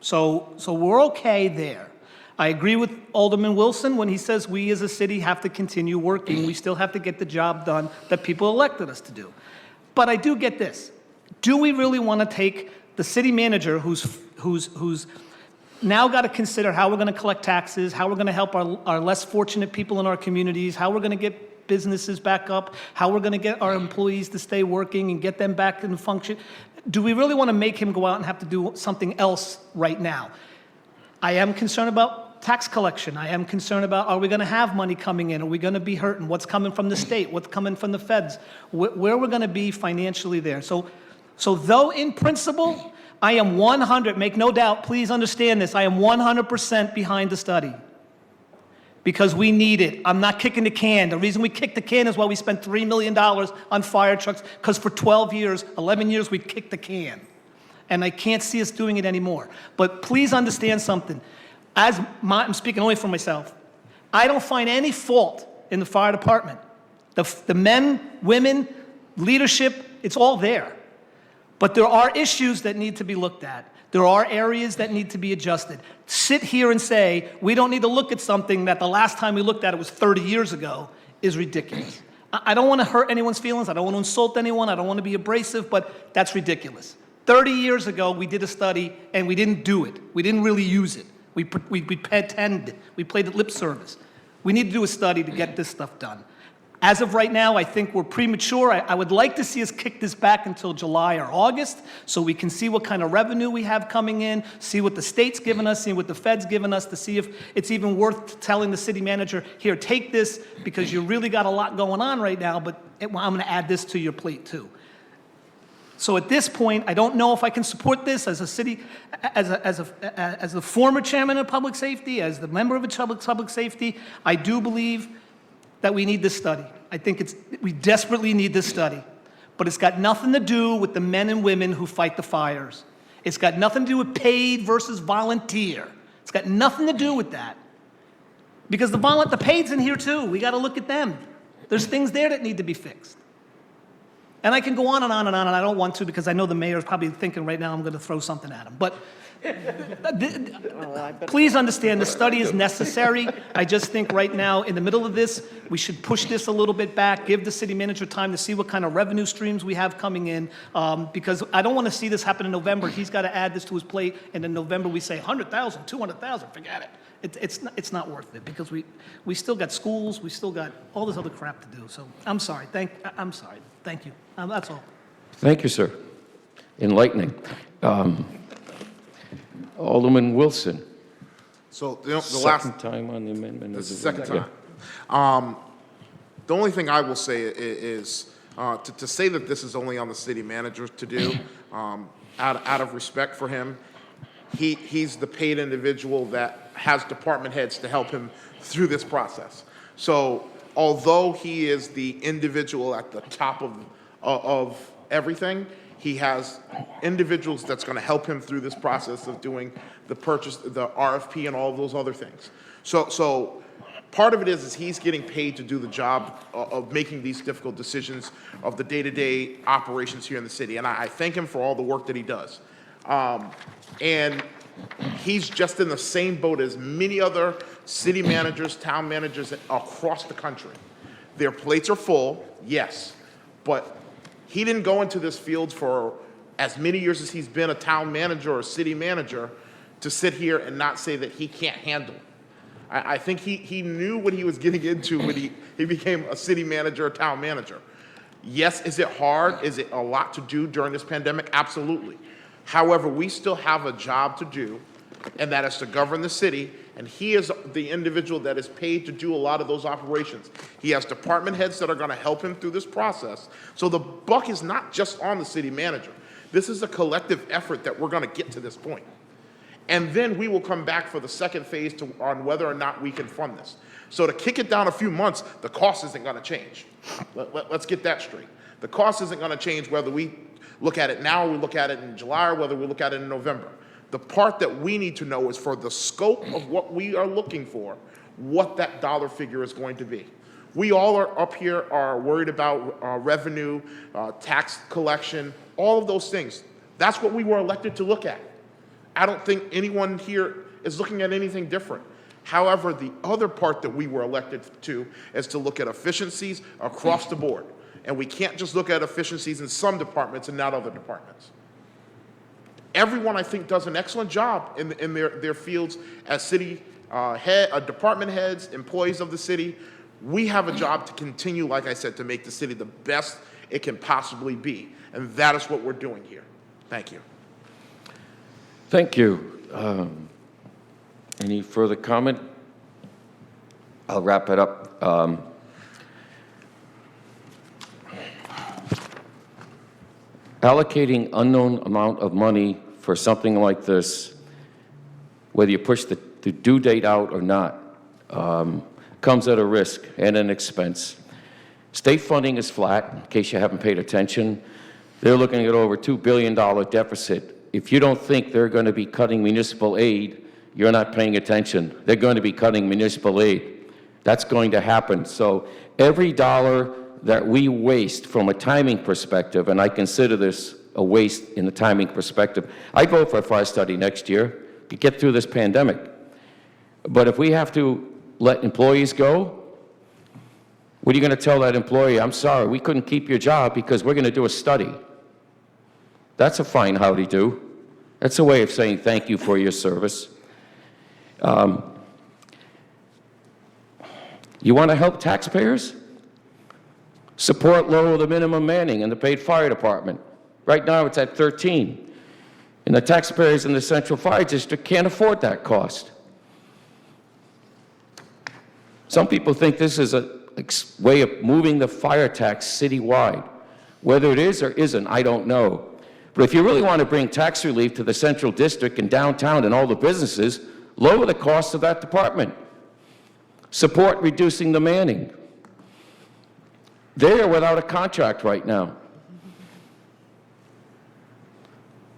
So we're okay there. I agree with Alderman Wilson when he says we as a city have to continue working. We still have to get the job done that people elected us to do. But I do get this. Do we really want to take the city manager who's now got to consider how we're going to collect taxes, how we're going to help our less fortunate people in our communities, how we're going to get businesses back up, how we're going to get our employees to stay working and get them back in function? Do we really want to make him go out and have to do something else right now? I am concerned about tax collection. I am concerned about, are we going to have money coming in? Are we going to be hurting? What's coming from the state? What's coming from the feds? Where we're going to be financially there. So though in principle, I am 100, make no doubt, please understand this, I am 100% behind the study. Because we need it. I'm not kicking the can. The reason we kicked the can is why we spent $3 million on fire trucks, because for 12 years, 11 years, we kicked the can. And I can't see us doing it anymore. But please understand something. I'm speaking only for myself. I don't find any fault in the fire department. The men, women, leadership, it's all there. But there are issues that need to be looked at. There are areas that need to be adjusted. Sit here and say, we don't need to look at something that the last time we looked at it was 30 years ago is ridiculous. I don't want to hurt anyone's feelings. I don't want to insult anyone. I don't want to be abrasive, but that's ridiculous. 30 years ago, we did a study, and we didn't do it. We didn't really use it. We pretended. We played lip service. We need to do a study to get this stuff done. As of right now, I think we're premature. I would like to see us kick this back until July or August so we can see what kind of revenue we have coming in, see what the state's given us, see what the Fed's given us, to see if it's even worth telling the city manager, here, take this because you really got a lot going on right now, but I'm going to add this to your plate too. So at this point, I don't know if I can support this as a city, as the former chairman of public safety, as the member of public safety. I do believe that we need this study. I think we desperately need this study. But it's got nothing to do with the men and women who fight the fires. It's got nothing to do with paid versus volunteer. It's got nothing to do with that. Because the paid's in here too. We got to look at them. There's things there that need to be fixed. And I can go on and on and on, and I don't want to because I know the mayor is probably thinking right now I'm going to throw something at him. But please understand the study is necessary. I just think right now, in the middle of this, we should push this a little bit back, give the city manager time to see what kind of revenue streams we have coming in, because I don't want to see this happen in November. He's got to add this to his plate, and in November we say 100,000, 200,000, forget it. It's not worth it because we still got schools, we still got all this other crap to do. So I'm sorry. I'm sorry. Thank you. That's all. Thank you, sir. Enlightening. Alderman Wilson. So the last Second time on the amendment. This is the second time. The only thing I will say is to say that this is only on the city manager to do, out of respect for him, he's the paid individual that has department heads to help him through this process. So although he is the individual at the top of everything, he has individuals that's going to help him through this process of doing the purchase, the RFP, and all of those other things. So part of it is he's getting paid to do the job of making these difficult decisions of the day-to-day operations here in the city. And I thank him for all the work that he does. And he's just in the same boat as many other city managers, town managers across the country. Their plates are full, yes, but he didn't go into this field for as many years as he's been a town manager or a city manager to sit here and not say that he can't handle. I think he knew what he was getting into when he became a city manager or town manager. Yes, is it hard? Is it a lot to do during this pandemic? Absolutely. However, we still have a job to do, and that is to govern the city, and he is the individual that is paid to do a lot of those operations. He has department heads that are going to help him through this process. So the buck is not just on the city manager. This is a collective effort that we're going to get to this point. And then we will come back for the second phase on whether or not we can fund this. So to kick it down a few months, the cost isn't going to change. Let's get that straight. The cost isn't going to change whether we look at it now or we look at it in July or whether we look at it in November. The part that we need to know is for the scope of what we are looking for, what that dollar figure is going to be. We all are up here are worried about revenue, tax collection, all of those things. That's what we were elected to look at. I don't think anyone here is looking at anything different. However, the other part that we were elected to is to look at efficiencies across the board. And we can't just look at efficiencies in some departments and not other departments. Everyone, I think, does an excellent job in their fields as city department heads, employees of the city. We have a job to continue, like I said, to make the city the best it can possibly be. And that is what we're doing here. Thank you. Thank you. Any further comment? I'll wrap it up. Allocating unknown amount of money for something like this, whether you push the due date out or not, comes at a risk and an expense. State funding is flat, in case you haven't paid attention. They're looking at over $2 billion deficit. If you don't think they're going to be cutting municipal aid, you're not paying attention. They're going to be cutting municipal aid. That's going to happen. So every dollar that we waste from a timing perspective, and I consider this a waste in the timing perspective, I vote for a fire study next year to get through this pandemic. But if we have to let employees go, what are you going to tell that employee? I'm sorry, we couldn't keep your job because we're going to do a study. That's a fine howdy-do. That's a way of saying thank you for your service. You want to help taxpayers? Support lower the minimum manning in the paid fire department. Right now it's at 13. And the taxpayers in the Central Fire District can't afford that cost. Some people think this is a way of moving the fire tax citywide. Whether it is or isn't, I don't know. But if you really want to bring tax relief to the Central District and downtown and all the businesses, lower the cost of that department. Support reducing the manning. They are without a contract right now.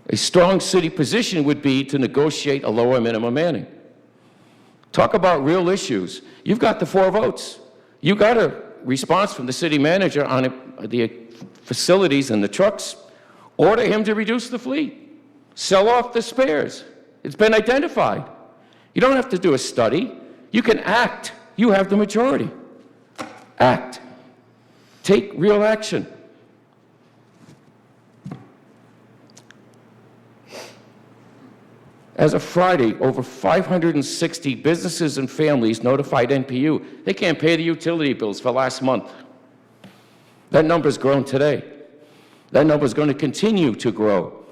A strong city position would be to negotiate a lower minimum manning. Talk about real issues. You've got the 4 votes. You got a response from the city manager on the facilities and the trucks. Order him to reduce the fleet. Sell off the spares. It's been identified. You don't have to do a study. You can act. You have the majority. Act. Take real action. As of Friday, over 560 businesses and families notified NPU they can't pay the utility bills for last month. That number's grown today. That number's going to continue to grow.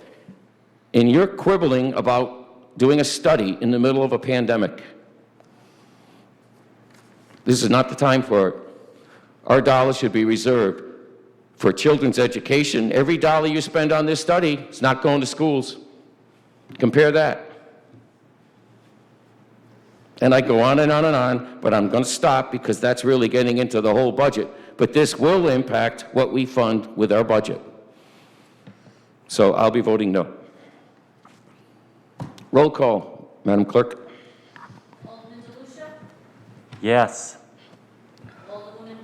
And you're quibbling about doing a study in the middle of a pandemic. This is not the time for it. Our dollars should be reserved for children's education. Every dollar you spend on this study is not going to schools. Compare that. And I go on and on and on, but I'm going to stop because that's really getting into the whole budget. But this will impact what we fund with our budget. So I'll be voting no. Roll call, Madam Clerk. Alderman DeLucia? Yes. Alderwoman?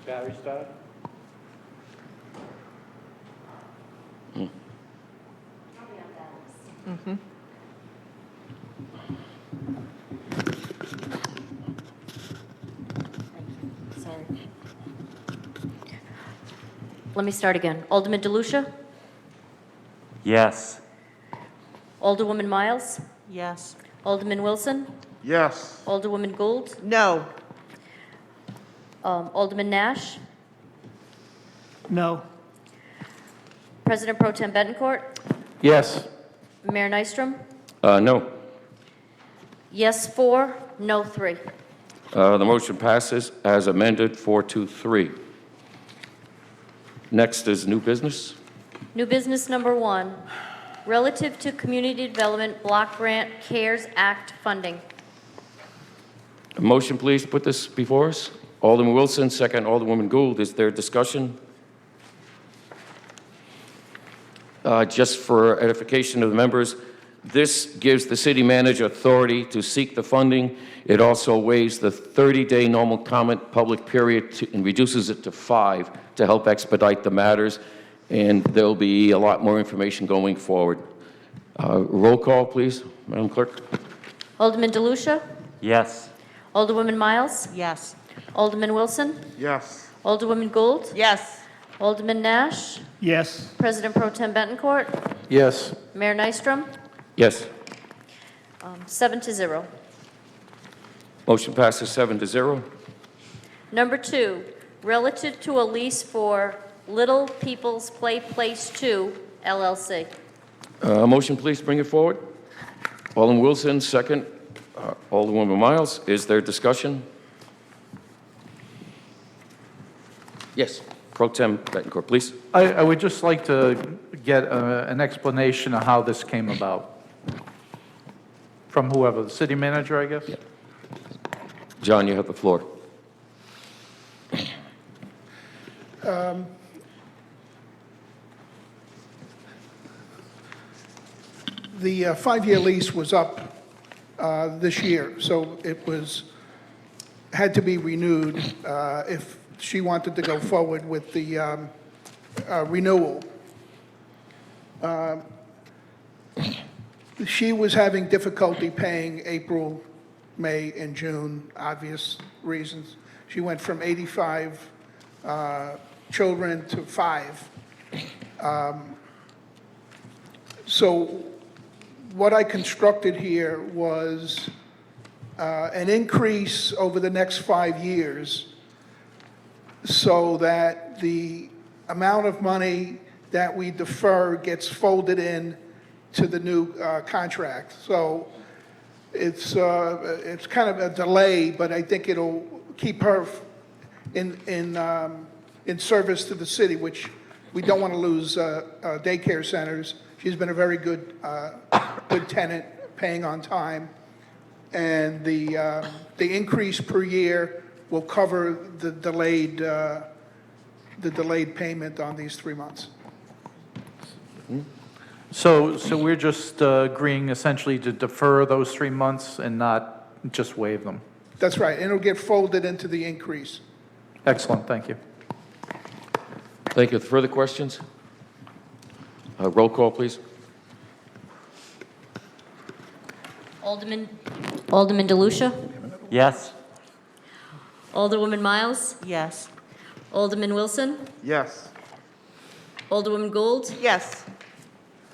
Barry Star? Sorry. Let me start again. Alderman DeLucia? Yes. Alderwoman Miles? Yes. Alderman Wilson? Yes. Alderwoman Gould? No. Alderman Nash? No. President Pro Tem Bettencourt? Yes. Mayor Nystrom? No. Yes, 4, no, 3. The motion passes as amended, 4-3. Next is new business. New business number 1, relative to Community Development Block Grant CARES Act funding. A motion, please, put this before us. Alderman Wilson, second Alderwoman Gould. Is there discussion? Just for edification of the members, This gives the city manager authority to seek the funding. It also waives the 30-day normal comment public period and reduces it to 5 to help expedite the matters, and there'll be a lot more information going forward. Roll call, please, Madam Clerk. Alderman DeLucia? Yes. Alderwoman Miles? Yes. Alderman Wilson? Yes. Alderwoman Gould? Yes. Alderman Nash? Yes. President Pro Tem Betancourt? Yes. Mayor Nystrom? Yes. 7-0. Motion passes 7-0. Number 2, relative to a lease for Little People's Play Place 2, LLC. Motion, please bring it forward. Alderman Wilson, second. Alderwoman Miles, is there discussion? Yes, Pro Tem Betancourt, please. I would just like to get an explanation of how this came about. From whoever, the city manager, I guess? John, you have the floor. The 5-year lease was up this year, so it had to be renewed if she wanted to go forward with the renewal. She was having difficulty paying April, May, and June, obvious reasons. She went from 85 children to 5. So what I constructed here was an increase over the next 5 years so that the amount of money that we defer gets folded in to the new contract. So it's kind of a delay, but I think it'll keep her in service to the city, which we don't want to lose daycare centers. She's been a very good tenant, paying on time, and the increase per year will cover the delayed payment on these 3 months. So we're just agreeing essentially to defer those 3 months and not just waive them? That's right, and it'll get folded into the increase. Excellent, thank you. Thank you. Further questions? Roll call, please. Alderman DeLucia? Yes. Alderwoman Miles? Yes. Alderman Wilson? Yes. Alderwoman Gould? Yes.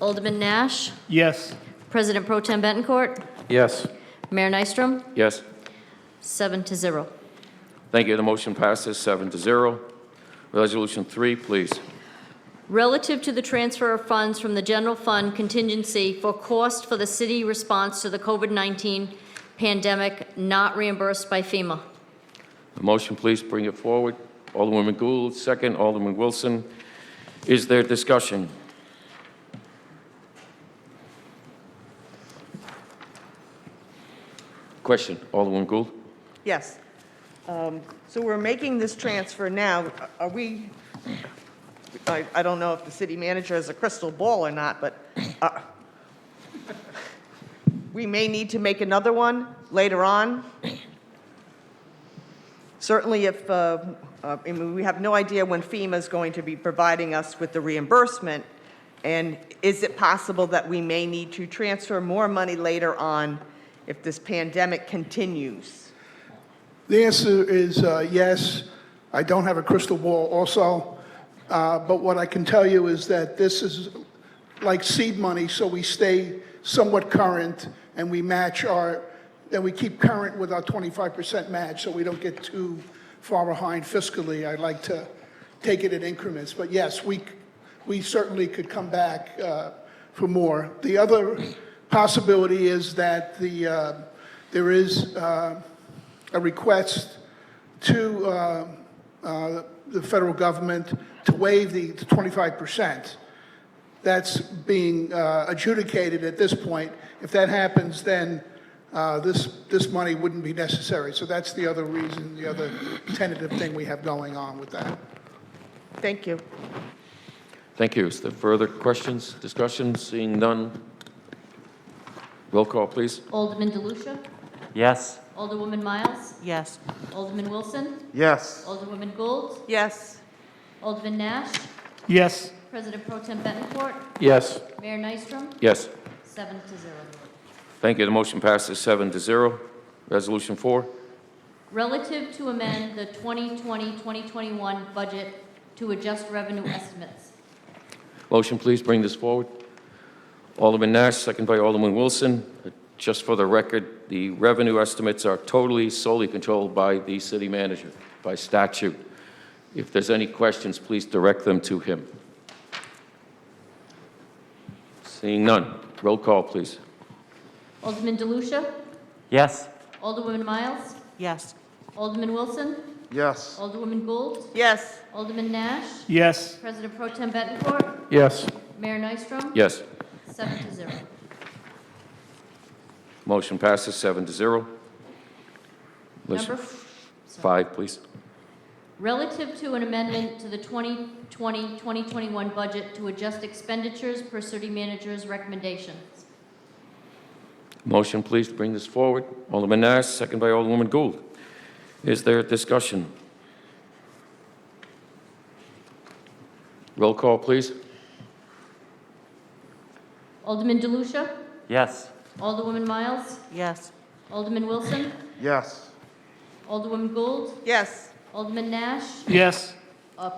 Alderman Nash? Yes. President Pro Tem Betancourt? Yes. Mayor Nystrom? Yes. 7-0. Thank you. The motion passes 7-0. Resolution 3, please. Relative to the transfer of funds from the general fund contingency for cost for the city response to the COVID-19 pandemic not reimbursed by FEMA. The motion, please bring it forward. Alderwoman Gould, second. Alderman Wilson. Is there discussion? Question. Alderwoman Gould. Yes. So we're making this transfer now. Are we, I don't know if the city manager has a crystal ball or not, but we may need to make another one later on. Certainly if, I mean, we have no idea when FEMA is going to be providing us with the reimbursement, and is it possible that we may need to transfer more money later on if this pandemic continues? The answer is yes. I don't have a crystal ball also, but what I can tell you is that this is like seed money, so we stay somewhat current and we match we keep current with our 25% match so we don't get too far behind fiscally. I'd like to take it in increments, but yes, we certainly could come back for more. The other possibility is that there is a request to the federal government to waive the 25%. That's being adjudicated at this point. If that happens, then this money wouldn't be necessary. So that's the other reason, the other tentative thing we have going on with that. Thank you. Thank you. Is there further questions, discussion? Seeing none. Roll call, please. Alderman DeLucia? Yes. Alderwoman Miles? Yes. Alderman Wilson? Yes. Alderwoman Gould? Yes. Alderman Nash? Yes. President Pro Tem Bettencourt? Yes. Mayor Nystrom? Yes. 7-0. Thank you. The motion passes 7-0. Resolution 4. Relative to amend the 2020-2021 budget to adjust revenue estimates. Motion, please bring this forward. Alderman Nash, second by Alderman Wilson. Just for the record, the revenue estimates are totally, solely controlled by the city manager, by statute. If there's any questions, please direct them to him. Seeing none. Roll call, please. Alderman DeLucia? Yes. Alderwoman Miles? Yes. Alderman Wilson? Yes. Alderwoman Gould? Yes. Alderman Nash? Yes. President Pro Tem Bettencourt? Yes. Mayor Nystrom? Yes. 7-0. Motion passes 7-0. Number 5, please. Relative to an amendment to the 2020-2021 budget to adjust expenditures per city manager's recommendations. Motion, please, to bring this forward. Alderman Nash, second by Alderwoman Gould. Is there discussion? Roll call, please. Alderman DeLucia? Yes. Alderwoman Miles? Yes. Alderman Wilson? Yes. Alderwoman Gould? Yes. Alderman Nash? Yes.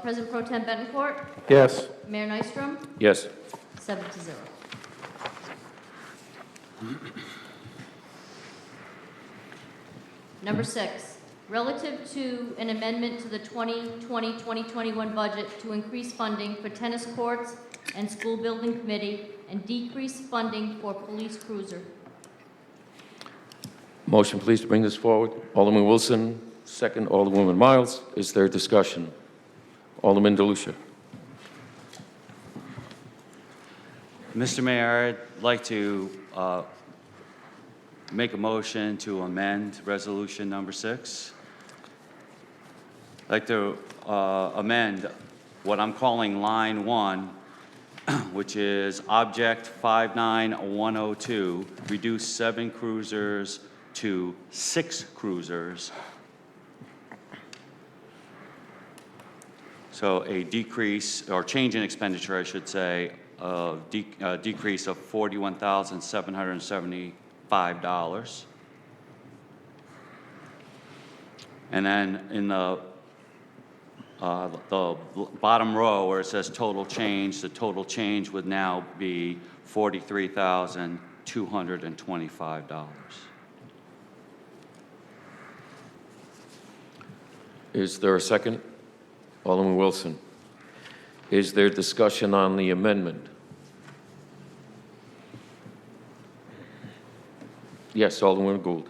President Pro Tem Bettencourt? Yes. Mayor Nystrom? Yes. 7-0. Number 6, relative to an amendment to the 2020-2021 budget to increase funding for tennis courts and school building committee and decrease funding for police cruiser. Motion, please, to bring this forward. Alderman Wilson, second Alderwoman Miles. Is there discussion? Alderman DeLucia. Mr. Mayor, I'd like to make a motion to amend Resolution Number 6. I'd like to amend what I'm calling Line 1, which is Object 59102, reduce 7 cruisers to 6 cruisers. So a decrease, or change in expenditure, I should say, of decrease of $41,775. And then in the bottom row where it says total change, the total change would now be $43,225. Is there a second? Alderman Wilson. Is there discussion on the amendment? Yes, Alderman Gould.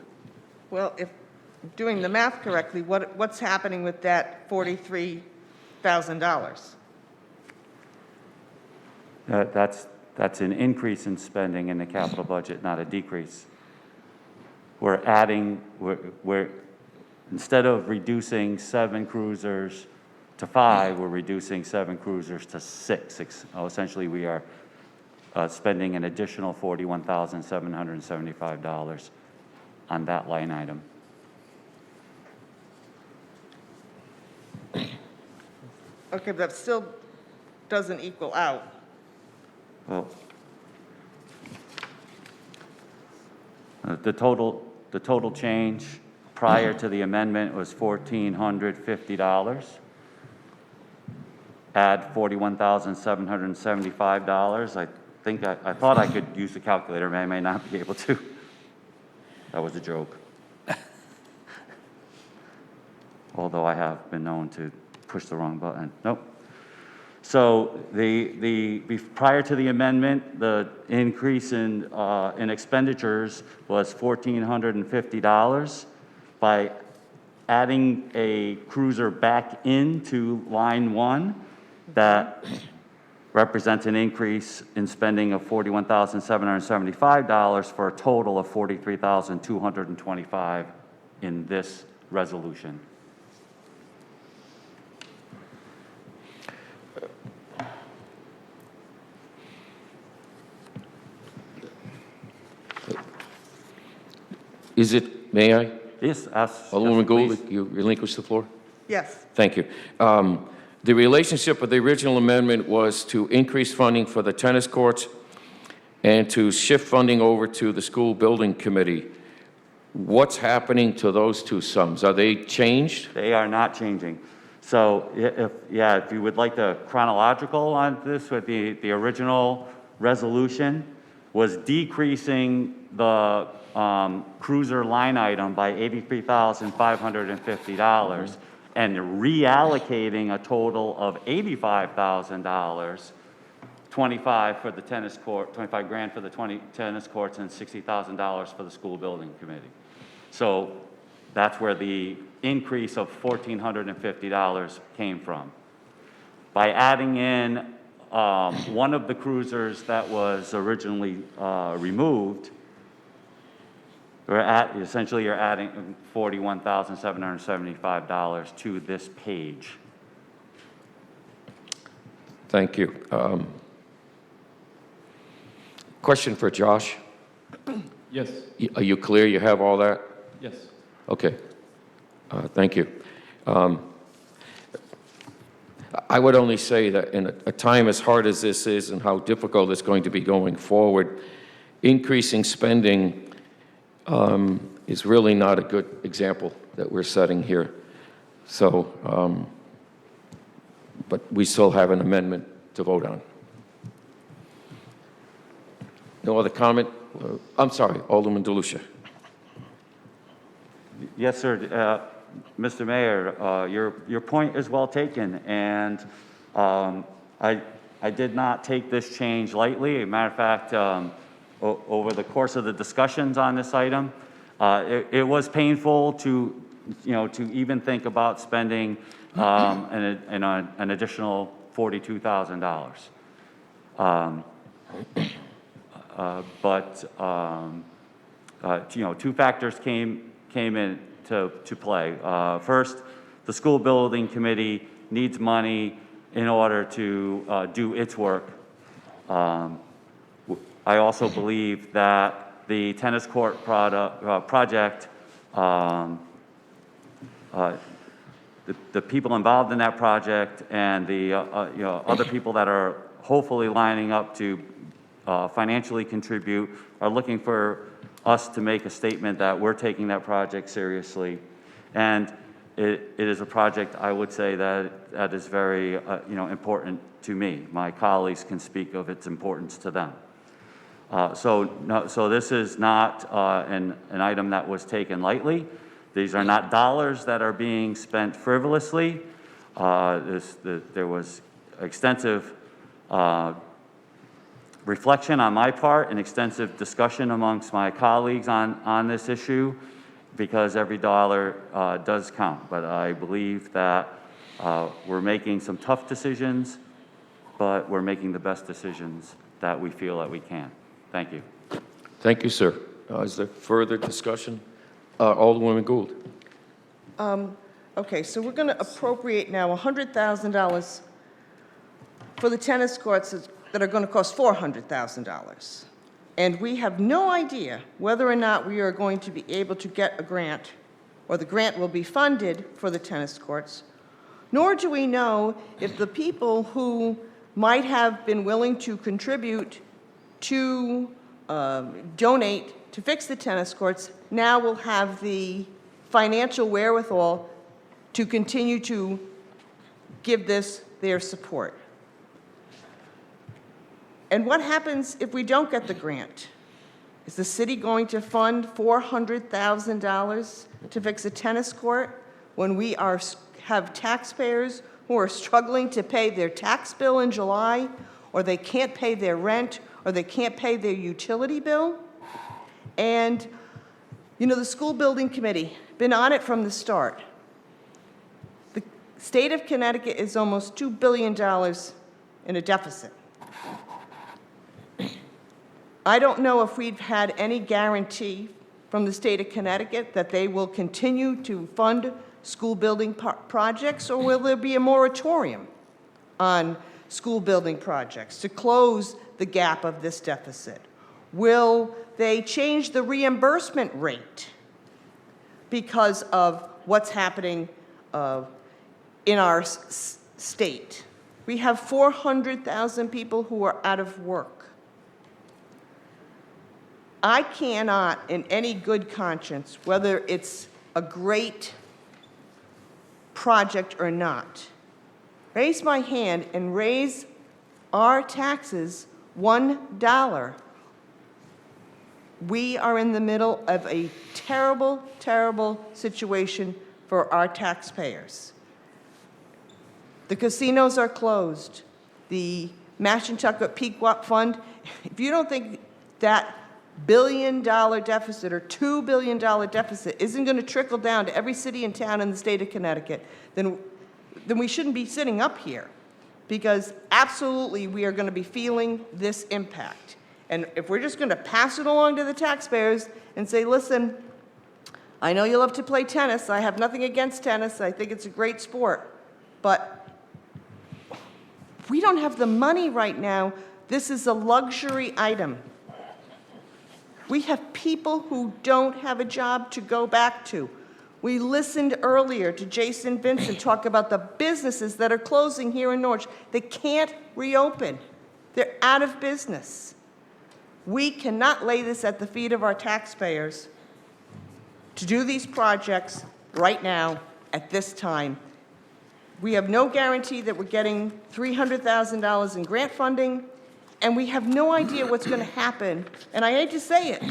Well, if doing the math correctly, what's happening with that $43,000? That's an increase in spending in the capital budget, not a decrease. We're adding, we're instead of reducing 7 cruisers to 5, we're reducing 7 cruisers to 6. Essentially, we are spending an additional $41,775 on that line item. Okay, but that still doesn't equal out. Well, the total change prior to the amendment was $1,450. Add $41,775. I thought I could use the calculator, but I may not be able to. That was a joke. Although I have been known to push the wrong button. Nope. So prior to the amendment, the increase in expenditures was $1,450. By adding a cruiser back into line 1, that represents an increase in spending of $41,775 for a total of $43,225 in this resolution. Is it, may I? Yes, Alderwoman Gould, please. you relinquish the floor? Yes. Thank you. The relationship of the original amendment was to increase funding for the tennis courts and to shift funding over to the school building committee. What's happening to those two sums? Are they changed? They are not changing. So if you would like the chronological on this, with the original resolution was decreasing the cruiser line item by $83,550 and reallocating a total of $85,000, 25 for the tennis court, 25 grand for the tennis courts, and $60,000 for the school building committee. So that's where the increase of $1,450 came from. By adding in one of the cruisers that was originally removed, essentially you're adding $41,775 to this page. Thank you. Question for Josh. Yes. Are you clear? You have all that? Yes. Okay. Thank you. I would only say that in a time as hard as this is and how difficult it's going to be going forward, increasing spending is really not a good example that we're setting here. So, but we still have an amendment to vote on. No other comment? I'm sorry, Alderman DeLucia. Yes, sir. Mr. Mayor, your point is well taken, and I did not take this change lightly. As a matter of fact, over the course of the discussions on this item, it was painful to even think about spending an additional $42,000. But two factors came into play. First, the school building committee needs money in order to do its work. I also believe that the tennis court project, the people involved in that project and the other people that are hopefully lining up to financially contribute are looking for us to make a statement that we're taking that project seriously. And it is a project, I would say, that is very important to me. My colleagues can speak of its importance to them. So this is not an item that was taken lightly. These are not dollars that are being spent frivolously. There was extensive reflection on my part and extensive discussion amongst my colleagues on this issue, because every dollar does count. But I believe that we're making some tough decisions, but we're making the best decisions that we feel that we can. Thank you. Thank you, sir. Is there further discussion? Alderwoman Gould. Okay, so we're going to appropriate now $100,000 for the tennis courts that are going to cost $400,000. And we have no idea whether or not we are going to be able to get a grant, or the grant will be funded for the tennis courts, nor do we know if the people who might have been willing to contribute to donate to fix the tennis courts now will have the financial wherewithal to continue to give this their support. And what happens if we don't get the grant? Is the city going to fund $400,000 to fix a tennis court when we have taxpayers who are struggling to pay their tax bill in July, or they can't pay their rent, or they can't pay their utility bill? And, the school building committee, been on it from the start. The state of Connecticut is almost $2 billion in a deficit. I don't know if we've had any guarantee from the state of Connecticut that they will continue to fund school building projects, or will there be a moratorium on school building projects to close the gap of this deficit? Will they change the reimbursement rate because of what's happening in our state. We have 400,000 people who are out of work. I cannot, in any good conscience, whether it's a great project or not, raise my hand and raise our taxes $1. We are in the middle of a terrible, terrible situation for our taxpayers. The casinos are closed. The Mashantucket Pequot Fund, if you don't think that $1 billion deficit or $2 billion deficit isn't going to trickle down to every city and town in the state of Connecticut, then we shouldn't be sitting up here, because absolutely we are going to be feeling this impact. And if we're just going to pass it along to the taxpayers and say, listen, I know you love to play tennis. I have nothing against tennis. I think it's a great sport. But we don't have the money right now. This is a luxury item. We have people who don't have a job to go back to. We listened earlier to Jason Vincent talk about the businesses that are closing here in Norwich. They can't reopen. They're out of business. We cannot lay this at the feet of our taxpayers to do these projects right now at this time. We have no guarantee that we're getting $300,000 in grant funding, and we have no idea what's going to happen. And I hate to say it,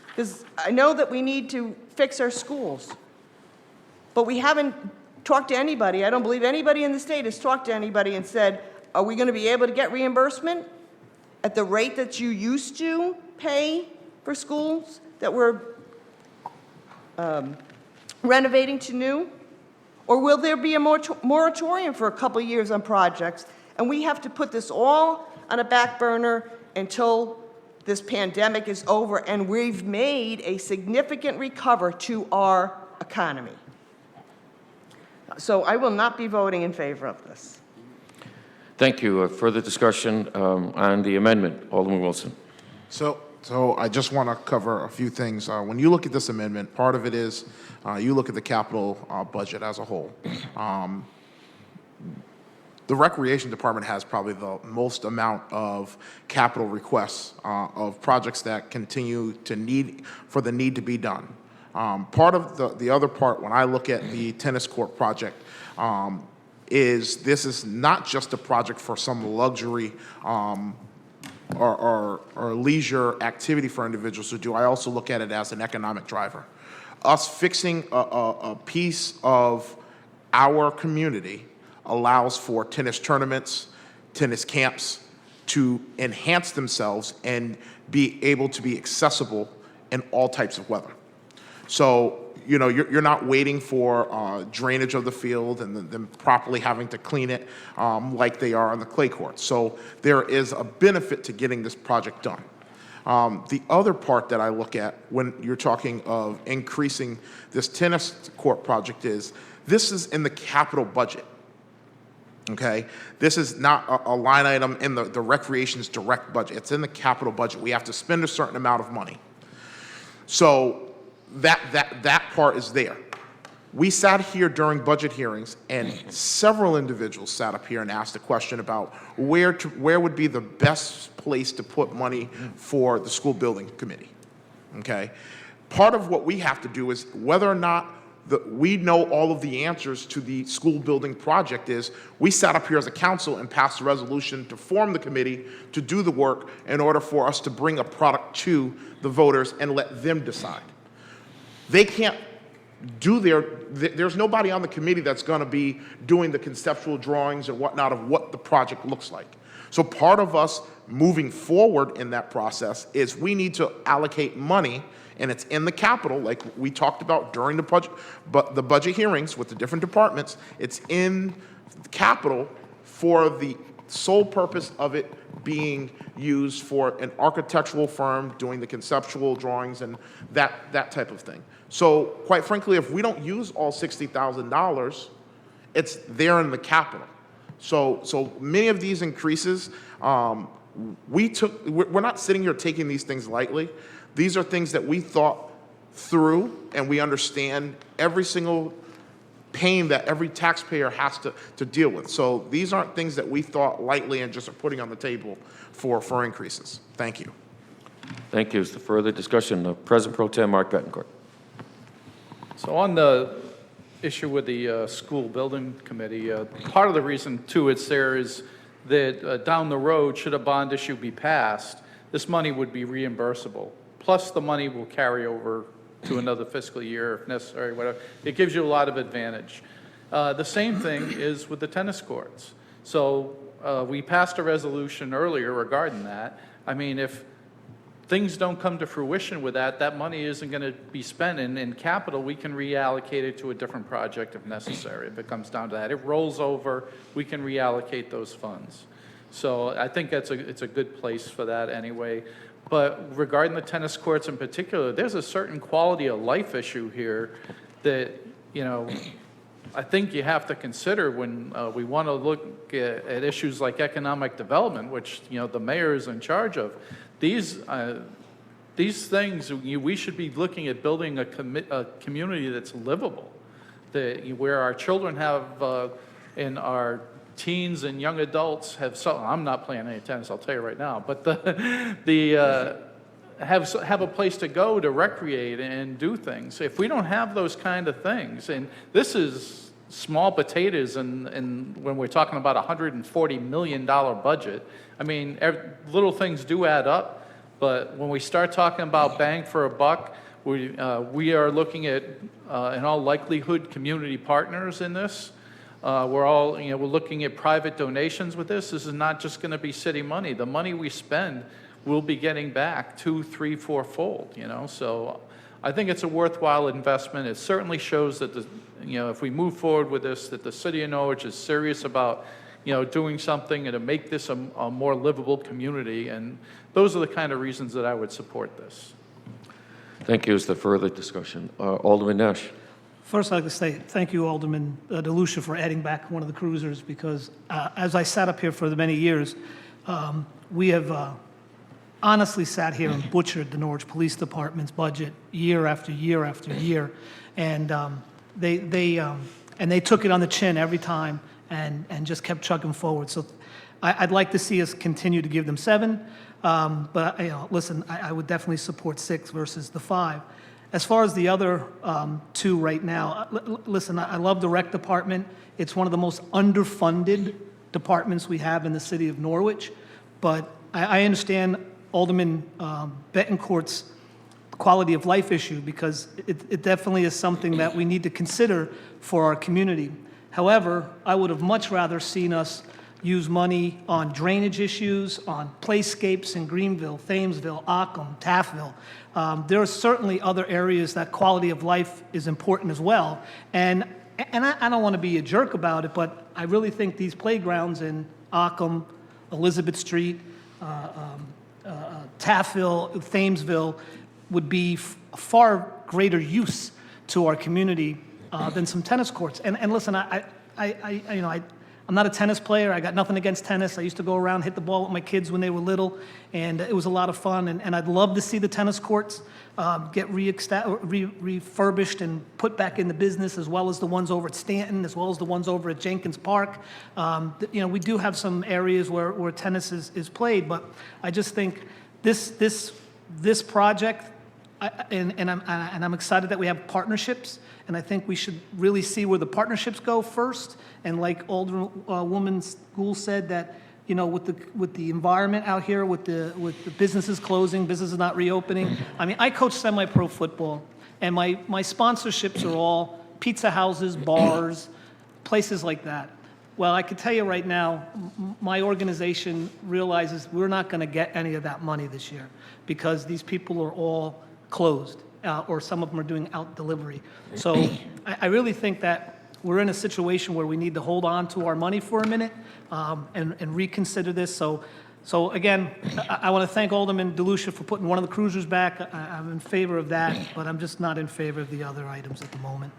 because I know that we need to fix our schools, but we haven't talked to anybody. I don't believe anybody in the state has talked to anybody and said, are we going to be able to get reimbursement at the rate that you used to pay for schools that we're renovating to new? Or will there be a moratorium for a couple years on projects, and we have to put this all on a back burner until this pandemic is over and we've made a significant recovery to our economy? So I will not be voting in favor of this. Thank you. Further discussion on the amendment. Alderman Wilson. So I just want to cover a few things. When you look at this amendment, part of it is you look at the capital budget as a whole. The Recreation Department has probably the most amount of capital requests of projects that continue to need to be done. Part of the other part, when I look at the tennis court project, is this is not just a project for some luxury or leisure activity for individuals to do. I also look at it as an economic driver. Us fixing a piece of our community allows for tennis tournaments, tennis camps to enhance themselves and be able to be accessible in all types of weather. So, you know, you're not waiting for drainage of the field and then properly having to clean it like they are on the clay courts. So there is a benefit to getting this project done. The other part that I look at when you're talking of increasing this tennis court project is this is in the capital budget. Okay, this is not a line item in the recreation's direct budget. It's in the capital budget. We have to spend a certain amount of money. So that part is there. We sat here during budget hearings, and several individuals sat up here and asked a question about where would be the best place to put money for the school building committee. Okay, part of what we have to do is whether or not we know all of the answers to the school building project is we sat up here as a council and passed a resolution to form the committee to do the work in order for us to bring a product to the voters and let them decide. They can't do there's nobody on the committee that's going to be doing the conceptual drawings and whatnot of what the project looks like. So part of us moving forward in that process is we need to allocate money, and it's in the capital, like we talked about during the budget hearings with the different departments. It's in capital for the sole purpose of it being used for an architectural firm doing the conceptual drawings and that type of thing. So quite frankly, if we don't use all $60,000, it's there in the capital. So many of these increases, we're not sitting here taking these things lightly. These are things that we thought through, and we understand every single pain that every taxpayer has to deal with. So these aren't things that we thought lightly and just are putting on the table for increases. Thank you. Thank you. Is there further discussion? President Pro Tem Mark Bettencourt. So on the issue with the school building committee, part of the reason too it's there is that down the road, should a bond issue be passed, this money would be reimbursable. Plus the money will carry over to another fiscal year if necessary, whatever. It gives you a lot of advantage. The same thing is with the tennis courts. So we passed a resolution earlier regarding that. I mean, if things don't come to fruition with that, that money isn't going to be spent in capital. We can reallocate it to a different project if necessary, if it comes down to that. It rolls over, we can reallocate those funds. So I think it's a good place for that anyway. But regarding the tennis courts in particular, there's a certain quality of life issue here that, you know, I think you have to consider when we want to look at issues like economic development, which, you know, the mayor is in charge of. These things, we should be looking at building a community that's livable, where our children have, and our teens and young adults have. I'm not playing any tennis, I'll tell you right now, but have a place to go to recreate and do things. If we don't have those kind of things, and this is small potatoes, and when we're talking about a $140 million budget, I mean, little things do add up, but when we start talking about bang for a buck, we are looking at, in all likelihood, community partners in this. We're looking at private donations with this. This is not just going to be city money. The money we spend, we'll be getting back 2, 3, 4-fold, you know. So I think it's a worthwhile investment. It certainly shows that if we move forward with this, that the city of Norwich is serious about, doing something and to make this a more livable community. And those are the kind of reasons that I would support this. Thank you. Is there further discussion? Alderman Nash. First, I'd like to say thank you, Alderman DeLucia, for adding back one of the cruisers, because as I sat up here for the many years, we have honestly sat here and butchered the Norwich Police Department's budget year after year after year, and they took it on the chin every time and just kept chugging forward. So I'd like to see us continue to give them 7, but listen, I would definitely support 6 versus the 5. As far as the other 2 right now, listen, I love the rec department. It's one of the most underfunded departments we have in the city of Norwich, but I understand Alderman Bettencourt's quality of life issue, because it definitely is something that we need to consider for our community. However, I would have much rather seen us use money on drainage issues, on playscapes in Greenville, Thamesville, Ockham, Taffville. There are certainly other areas that quality of life is important as well. And I don't want to be a jerk about it, but I really think these playgrounds in Ockham, Elizabeth Street, Taffville, Thamesville would be far greater use to our community than some tennis courts. And listen, I'm not a tennis player. I got nothing against tennis. I used to go around, hit the ball with my kids when they were little, and it was a lot of fun. And I'd love to see the tennis courts get refurbished and put back into business, as well as the ones over at Stanton, as well as the ones over at Jenkins Park. We do have some areas where tennis is played, but I just think this project, and I'm excited that we have partnerships, and I think we should really see where the partnerships go first. And like Alderwoman Gould said, that with the environment out here, with the businesses closing, businesses not reopening. I mean, I coach semi-pro football, and my sponsorships are all pizza houses, bars, places like that. Well, I can tell you right now, my organization realizes we're not going to get any of that money this year, because these people are all closed, or some of them are doing out delivery. So I really think that we're in a situation where we need to hold on to our money for a minute and reconsider this. So again, I want to thank Alderman DeLucia for putting one of the cruisers back. I'm in favor of that, but I'm just not in favor of the other items at the moment.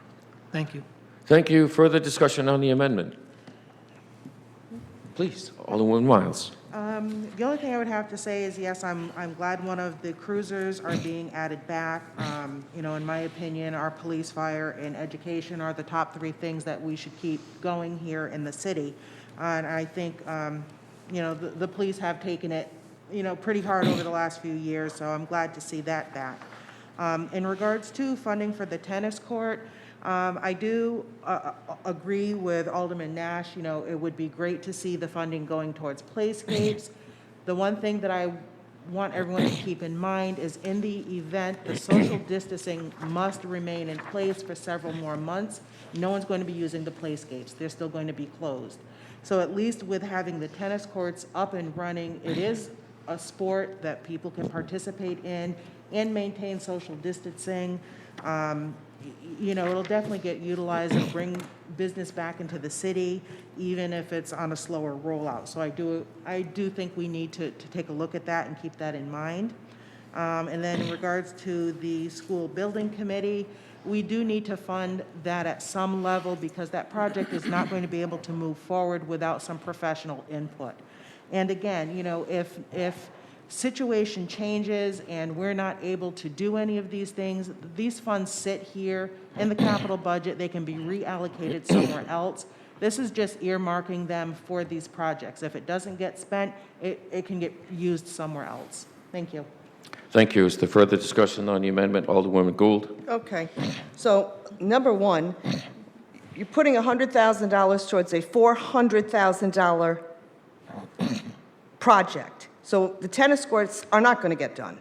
Thank you. Thank you. Further discussion on the amendment? Please, Alderman Miles. The only thing I would have to say is, yes, I'm glad one of the cruisers are being added back. You know, in my opinion, our police, fire, and education are the top three things that we should keep going here in the city. And I think, you know, the police have taken it, you know, pretty hard over the last few years, so I'm glad to see that back. In regards to funding for the tennis court, I do agree with Alderman Nash. You know, it would be great to see the funding going towards playscapes. The one thing that I want everyone to keep in mind is, in the event the social distancing must remain in place for several more months, no one's going to be using the playscapes. They're still going to be closed. So at least with having the tennis courts up and running, it is a sport that people can participate in and maintain social distancing. You know, it'll definitely get utilized and bring business back into the city, even if it's on a slower rollout. So I do think we need to take a look at that and keep that in mind. And then in regards to the school building committee, we do need to fund that at some level, because that project is not going to be able to move forward without some professional input. And again, you know, if situation changes and we're not able to do any of these things, these funds sit here in the capital budget. They can be reallocated somewhere else. This is just earmarking them for these projects. If it doesn't get spent, it can get used somewhere else. Thank you. Thank you. Is there further discussion on the amendment? Alderwoman Gould. Okay, so number one, you're putting $100,000 towards a $400,000 project. So the tennis courts are not going to get done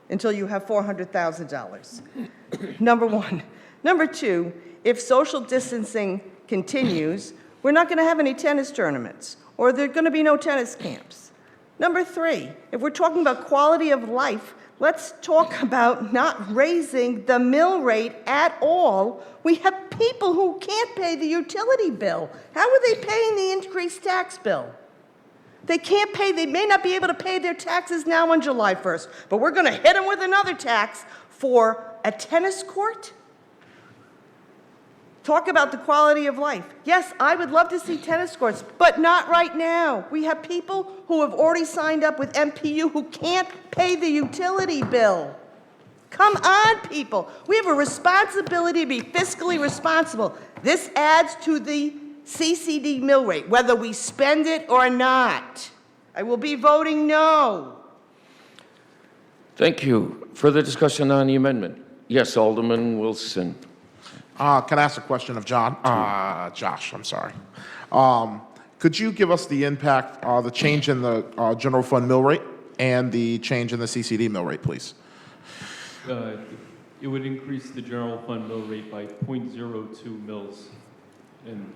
until you have $400,000. Number one. Number two, if social distancing continues, we're not going to have any tennis tournaments, or there are going to be no tennis camps. Number three, if we're talking about quality of life, let's talk about not raising the mill rate at all. We have people who can't pay the utility bill. How are they paying the increased tax bill? They can't pay, they may not be able to pay their taxes now on July 1st, but we're going to hit them with another tax for a tennis court? Talk about the quality of life. Yes, I would love to see tennis courts, but not right now. We have people who have already signed up with MPU who can't pay the utility bill. Come on, people. We have a responsibility to be fiscally responsible. This adds to the CCD mill rate, whether we spend it or not. I will be voting no. Thank you. Further discussion on the amendment? Yes, Alderman Wilson. Can I ask a question of Josh, I'm sorry. Could you give us the impact, the change in the general fund mill rate and the change in the CCD mill rate, please? It would increase the general fund mill rate by 0.02 mils. And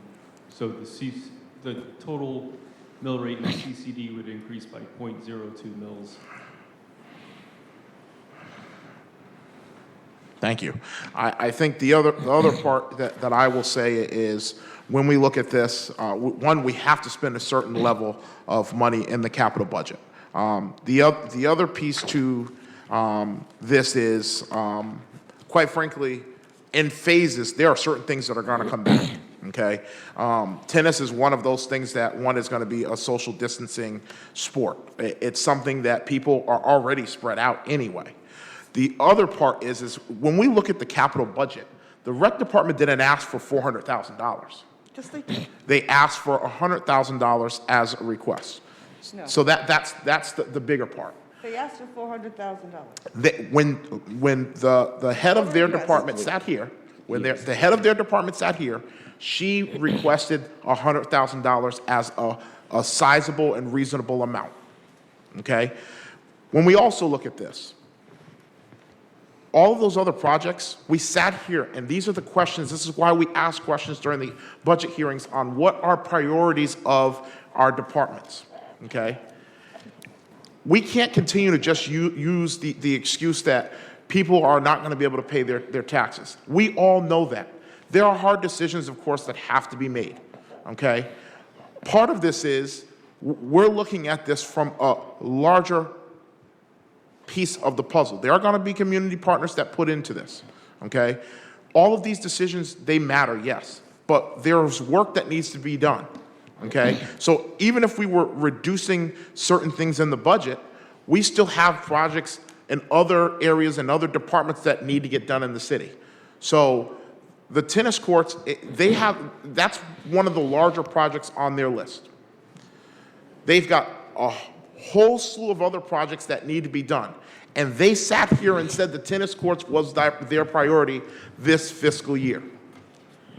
so the total mill rate in the CCD would increase by 0.02 mils. Thank you. I think the other part that I will say is, when we look at this, one, we have to spend a certain level of money in the capital budget. The other piece to this is, quite frankly, in phases, there are certain things that are going to come back. Okay, tennis is one of those things that, one, is going to be a social distancing sport. It's something that people are already spread out anyway. The other part is when we look at the capital budget, the rec department didn't ask for $400,000. Just they did. They asked for $100,000 as a request. No. So that's the bigger part. They asked for $400,000. When the head of their department sat here, the head of their department sat here, she requested $100,000 as a sizable and reasonable amount. Okay? When we also look at this, all of those other projects, we sat here, and these are the questions. This is why we ask questions during the budget hearings on what are priorities of our departments, okay? We can't continue to just use the excuse that people are not going to be able to pay their taxes. We all know that. There are hard decisions, of course, that have to be made, okay? Part of this is we're looking at this from a larger piece of the puzzle. There are going to be community partners that put into this, okay? All of these decisions, they matter, yes, but there's work that needs to be done, okay? So even if we were reducing certain things in the budget, we still have projects in other areas and other departments that need to get done in the city. So the tennis courts, that's one of the larger projects on their list. They've got a whole slew of other projects that need to be done. And they sat here and said the tennis courts was their priority this fiscal year,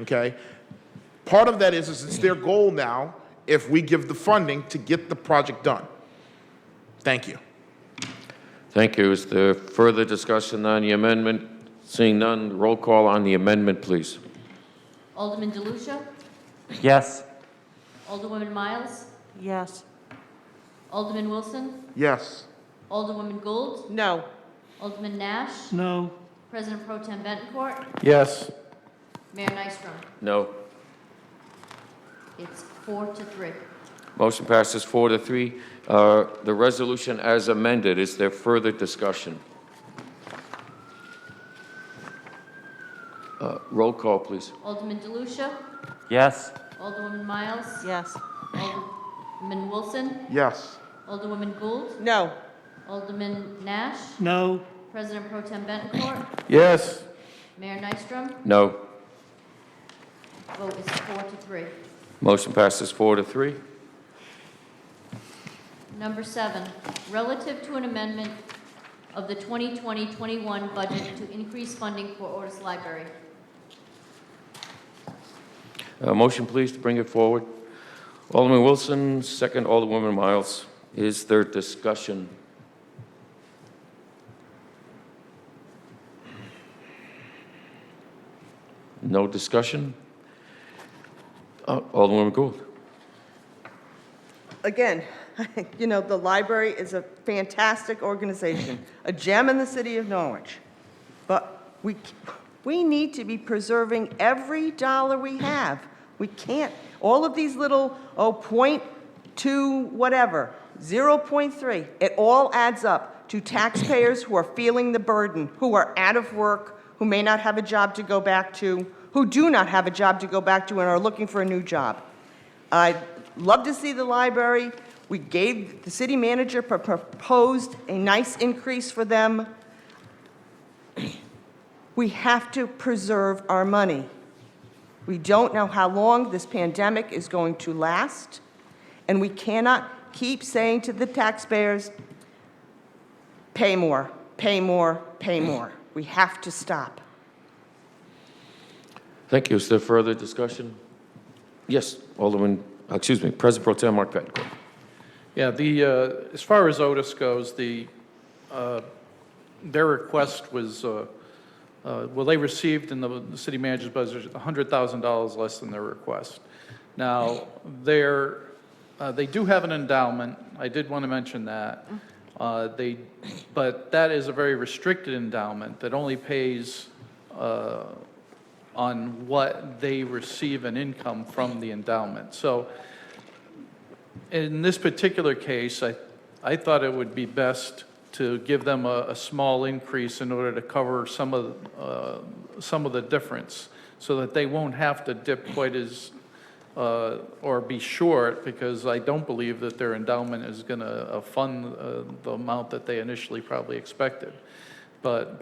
okay? Part of that is it's their goal now, if we give the funding, to get the project done. Thank you. Thank you. Is there further discussion on the amendment? Seeing none, roll call on the amendment, please. Alderman DeLucia? Yes. Alderwoman Miles? Yes. Alderman Wilson? Yes. Alderwoman Gould? No. Alderman Nash? No. President Pro Tem Bettencourt? Yes. Mayor Nystrom? No. It's 4-3. Motion passes 4-3. The resolution as amended, is there further discussion? Roll call, please. Alderman DeLucia? Yes. Alderwoman Miles? Yes. Alderman Wilson? Yes. Alderwoman Gould? No. Alderman Nash? No. President Pro Tem Bettencourt? Yes. Mayor Nystrom? No. Vote is 4-3. Motion passes 4-3. Number 7, relative to an amendment of the 2020-21 budget to increase funding for Otis Library. Motion, please, to bring it forward. Alderman Wilson, second Alderwoman Miles. Is there discussion? No discussion? Alderwoman Gould. Again, you know, the library is a fantastic organization, a gem in the city of Norwich. But we need to be preserving every dollar we have. We can't, all of these little, 0.2 whatever, 0.3, it all adds up to taxpayers who are feeling the burden, who are out of work, who may not have a job to go back to, who do not have a job to go back to and are looking for a new job. I'd love to see the library. We gave, the city manager proposed a nice increase for them. We have to preserve our money. We don't know how long this pandemic is going to last, and we cannot keep saying to the taxpayers, pay more, pay more, pay more. We have to stop. Thank you. Is there further discussion? Yes, President Pro Tem Mark Bettencourt. Yeah, as far as Otis goes, their request was, they received in the city manager's budget $100,000 less than their request. Now, they do have an endowment. I did want to mention that. But that is a very restricted endowment that only pays on what they receive in income from the endowment. So in this particular case, I thought it would be best to give them a small increase in order to cover some of the difference, so that they won't have to dip quite as, or be short, because I don't believe that their endowment is going to fund the amount that they initially probably expected. But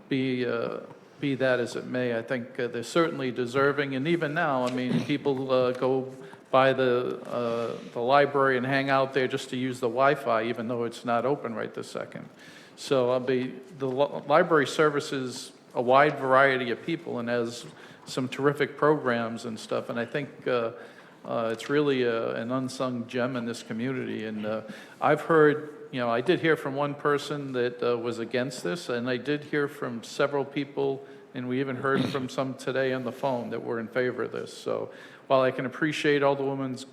be that as it may, I think they're certainly deserving. And even now, I mean, people go by the library and hang out there just to use the Wi-Fi, even though it's not open right this second. So the library services a wide variety of people and has some terrific programs and stuff. And I think it's really an unsung gem in this community. And I've heard, I did hear from one person that was against this, and I did hear from several people, and we even heard from some today on the phone that were in favor of this. So while I can appreciate Alderwoman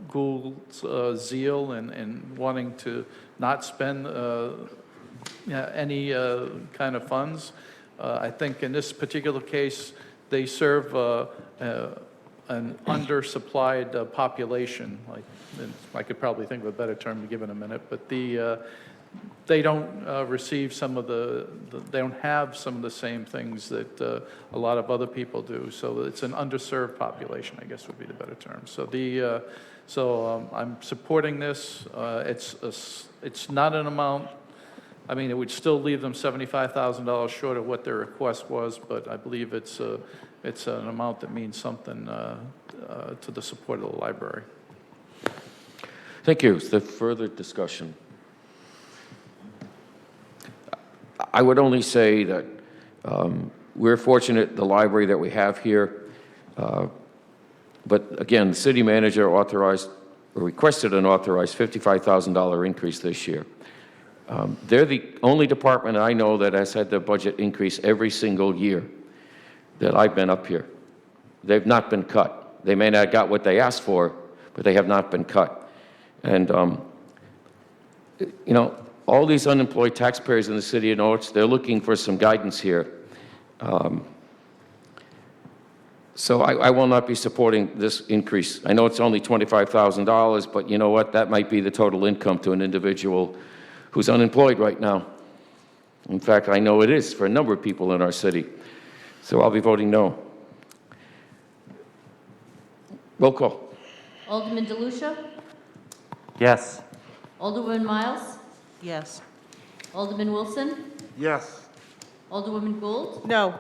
Gould's zeal and wanting to not spend any kind of funds, I think in this particular case, they serve an undersupplied population. I could probably think of a better term to give in a minute, but they don't receive some of they don't have some of the same things that a lot of other people do. So it's an underserved population, I guess would be the better term. So I'm supporting this. It's not an amount, I mean, it would still leave them $75,000 short of what their request was, but I believe it's an amount that means something to the support of the library. Thank you. Is there further discussion? I would only say that we're fortunate, the library that we have here. But again, the city manager authorized, or requested an authorized $55,000 increase this year. They're the only department I know that has had their budget increase every single year that I've been up here. They've not been cut. They may not have got what they asked for, but they have not been cut. And, you know, all these unemployed taxpayers in the city of Norwich, they're looking for some guidance here. So I will not be supporting this increase. I know it's only $25,000, but you know what? That might be the total income to an individual who's unemployed right now. In fact, I know it is for a number of people in our city. So I'll be voting no. Roll call. Alderman DeLucia? Yes. Alderwoman Miles? Yes. Alderman Wilson? Yes. Alderwoman Gould? No.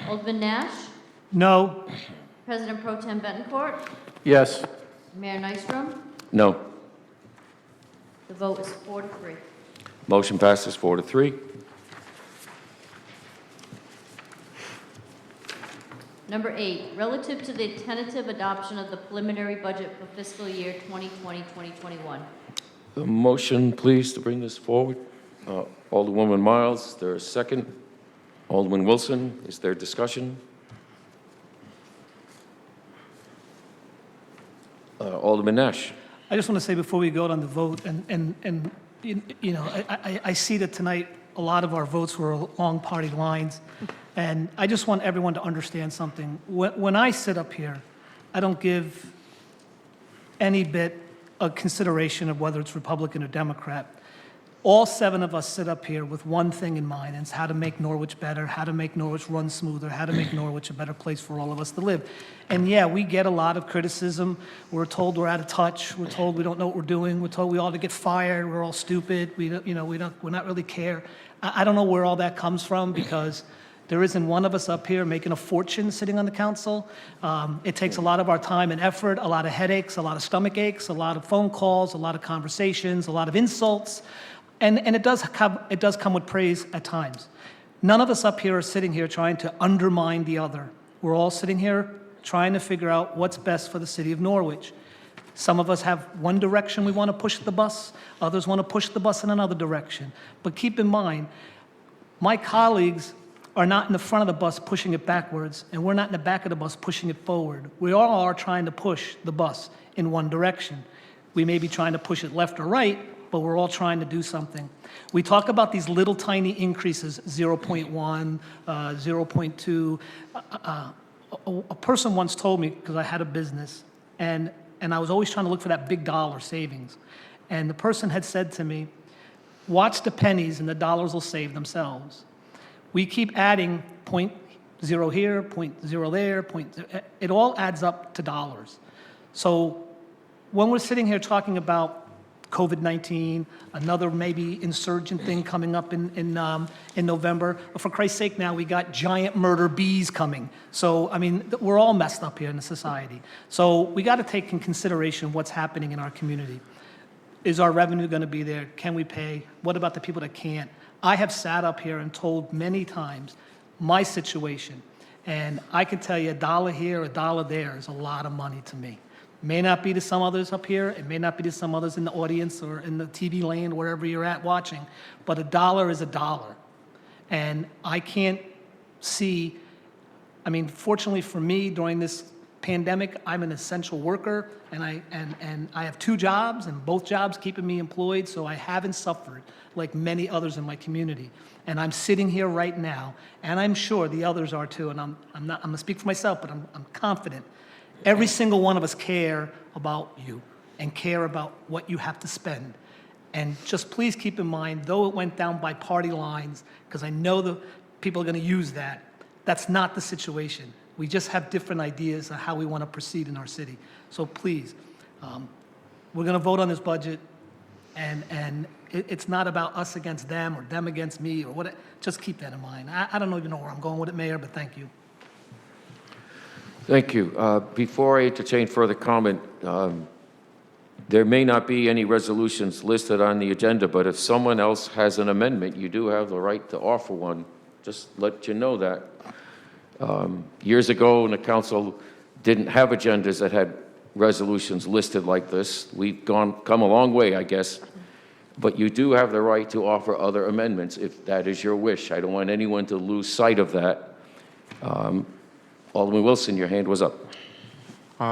Alderman Nash? No. President Pro Tem Bettencourt? Yes. Mayor Nystrom? No. The vote is 4-3. Motion passes 4-3. Number 8, relative to the tentative adoption of the preliminary budget for fiscal year 2020-2021. The motion, please, to bring this forward. Alderwoman Miles, is there a second? Alderman Wilson, is there discussion? Alderman Nash. I just want to say before we go on the vote, and you know, I see that tonight a lot of our votes were along party lines, and I just want everyone to understand something. When I sit up here, I don't give any bit of consideration of whether it's Republican or Democrat. All 7 of us sit up here with one thing in mind, and it's how to make Norwich better, how to make Norwich run smoother, how to make Norwich a better place for all of us to live. And yeah, we get a lot of criticism. We're told we're out of touch. We're told we don't know what we're doing. We're told we ought to get fired. We're all stupid. We're not really care. I don't know where all that comes from, because there isn't one of us up here making a fortune sitting on the council. It takes a lot of our time and effort, a lot of headaches, a lot of stomach aches, a lot of phone calls, a lot of conversations, a lot of insults. And it does come with praise at times. None of us up here are sitting here trying to undermine the other. We're all sitting here trying to figure out what's best for the city of Norwich. Some of us have one direction we want to push the bus. Others want to push the bus in another direction. But keep in mind, my colleagues are not in the front of the bus pushing it backwards, and we're not in the back of the bus pushing it forward. We all are trying to push the bus in one direction. We may be trying to push it left or right, but we're all trying to do something. We talk about these little tiny increases, 0.1, 0.2. A person once told me, because I had a business, and I was always trying to look for that big dollar savings. And the person had said to me, watch the pennies and the dollars will save themselves. We keep adding 0.0 here, 0.0 there, it all adds up to dollars. So when we're sitting here talking about COVID-19, another maybe insurgent thing coming up in November. But for Christ's sake, now we got giant murder bees coming. So, I mean, we're all messed up here in the society. So we got to take in consideration what's happening in our community. Is our revenue going to be there? Can we pay? What about the people that can't? I have sat up here and told many times my situation. And I can tell you $1 here, $1 there is a lot of money to me. May not be to some others up here, it may not be to some others in the audience or in the TV land, wherever you're at watching, but $1 is $1. And I can't see, I mean, fortunately for me, during this pandemic, I'm an essential worker, and I have 2 jobs, and both jobs keeping me employed, so I haven't suffered like many others in my community. And I'm sitting here right now, and I'm sure the others are too, and I'm gonna speak for myself, but I'm confident. Every single one of us care about you and care about what you have to spend. And just please keep in mind, though it went down by party lines, because I know the people are going to use that, that's not the situation. We just have different ideas on how we want to proceed in our city. So please, we're going to vote on this budget, and it's not about us against them or them against me or what. Just keep that in mind. I don't even know where I'm going with it, Mayor, but thank you. Thank you. Before I entertain further comment, there may not be any resolutions listed on the agenda, but if someone else has an amendment, you do have the right to offer one. Just let you know that. Years ago, when the council didn't have agendas that had resolutions listed like this, we've come a long way, I guess. But you do have the right to offer other amendments if that is your wish. I don't want anyone to lose sight of that. Alderman Wilson, your hand was up.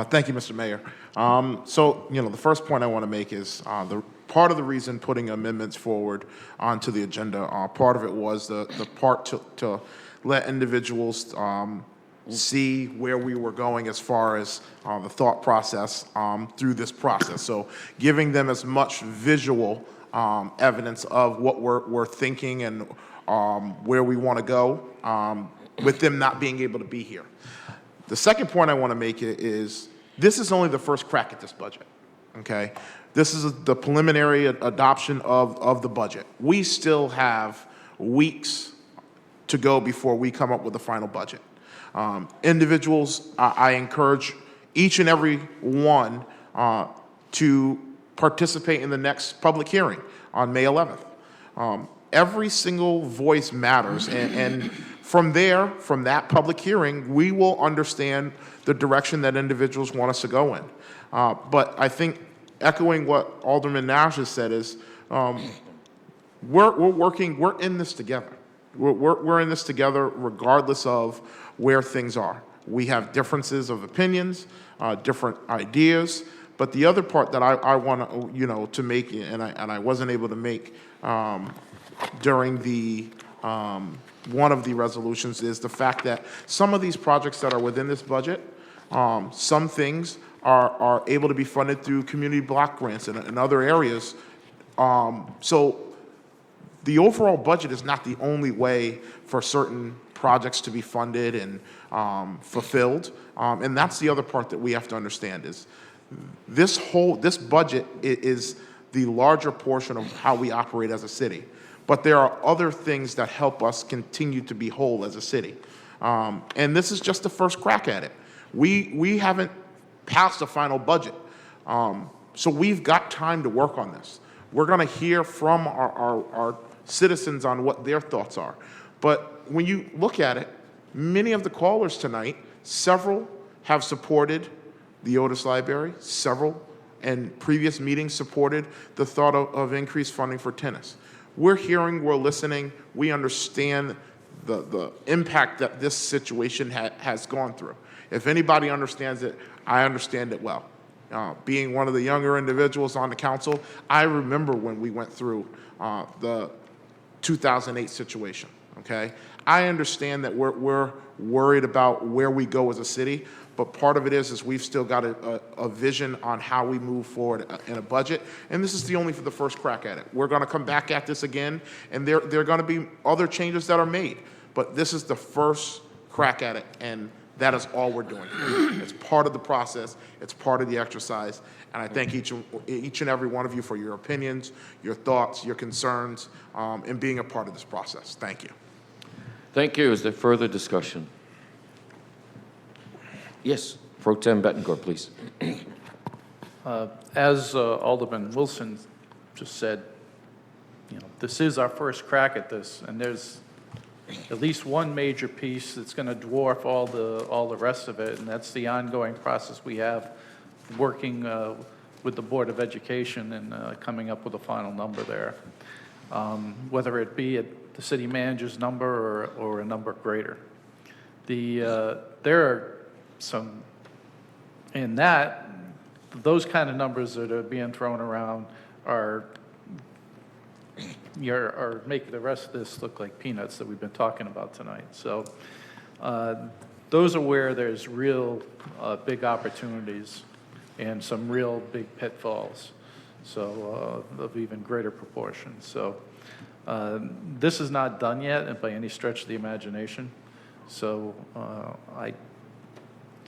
Thank you, Mr. Mayor. So, the first point I want to make is part of the reason putting amendments forward onto the agenda, part of it was the part to let individuals see where we were going as far as the thought process through this process. So giving them as much visual evidence of what we're thinking and where we want to go with them not being able to be here. The second point I want to make is this is only the first crack at this budget, okay? This is the preliminary adoption of the budget. We still have weeks to go before we come up with the final budget. Individuals, I encourage each and every one to participate in the next public hearing on May 11th. Every single voice matters, and from that public hearing, we will understand the direction that individuals want us to go in. But I think echoing what Alderman Nash has said is we're in this together. We're in this together regardless of where things are. We have differences of opinions, different ideas, but the other part that I want to make, and I wasn't able to make during the one of the resolutions, is the fact that some of these projects that are within this budget, some things are able to be funded through community block grants and other areas. So the overall budget is not the only way for certain projects to be funded and fulfilled. And that's the other part that we have to understand is this budget is the larger portion of how we operate as a city. But there are other things that help us continue to be whole as a city. And this is just the first crack at it. We haven't passed a final budget. So we've got time to work on this. We're going to hear from our citizens on what their thoughts are. But when you look at it, many of the callers tonight, several have supported the Otis Library, several in previous meetings supported the thought of increased funding for tennis. We're hearing, we're listening, we understand the impact that this situation has gone through. If anybody understands it, I understand it well. Being one of the younger individuals on the council, I remember when we went through the 2008 situation, okay? I understand that we're worried about where we go as a city, but part of it is we've still got a vision on how we move forward in a budget, and this is only for the first crack at it. We're going to come back at this again, and there are going to be other changes that are made, but this is the first crack at it, and that is all we're doing. It's part of the process, it's part of the exercise, and I thank each and every one of you for your opinions, your thoughts, your concerns, and being a part of this process. Thank you. Thank you. Is there further discussion? Yes, Pro Tem Bettencourt, please. As Alderman Wilson just said, this is our first crack at this, and there's at least one major piece that's going to dwarf all the rest of it, and that's the ongoing process we have working with the Board of Education and coming up with a final number there, whether it be at the city manager's number or a number greater. There are some, in that, those kind of numbers that are being thrown around are making the rest of this look like peanuts that we've been talking about tonight. So those are where there's real big opportunities and some real big pitfalls. so of even greater proportions. So this is not done yet by any stretch of the imagination. So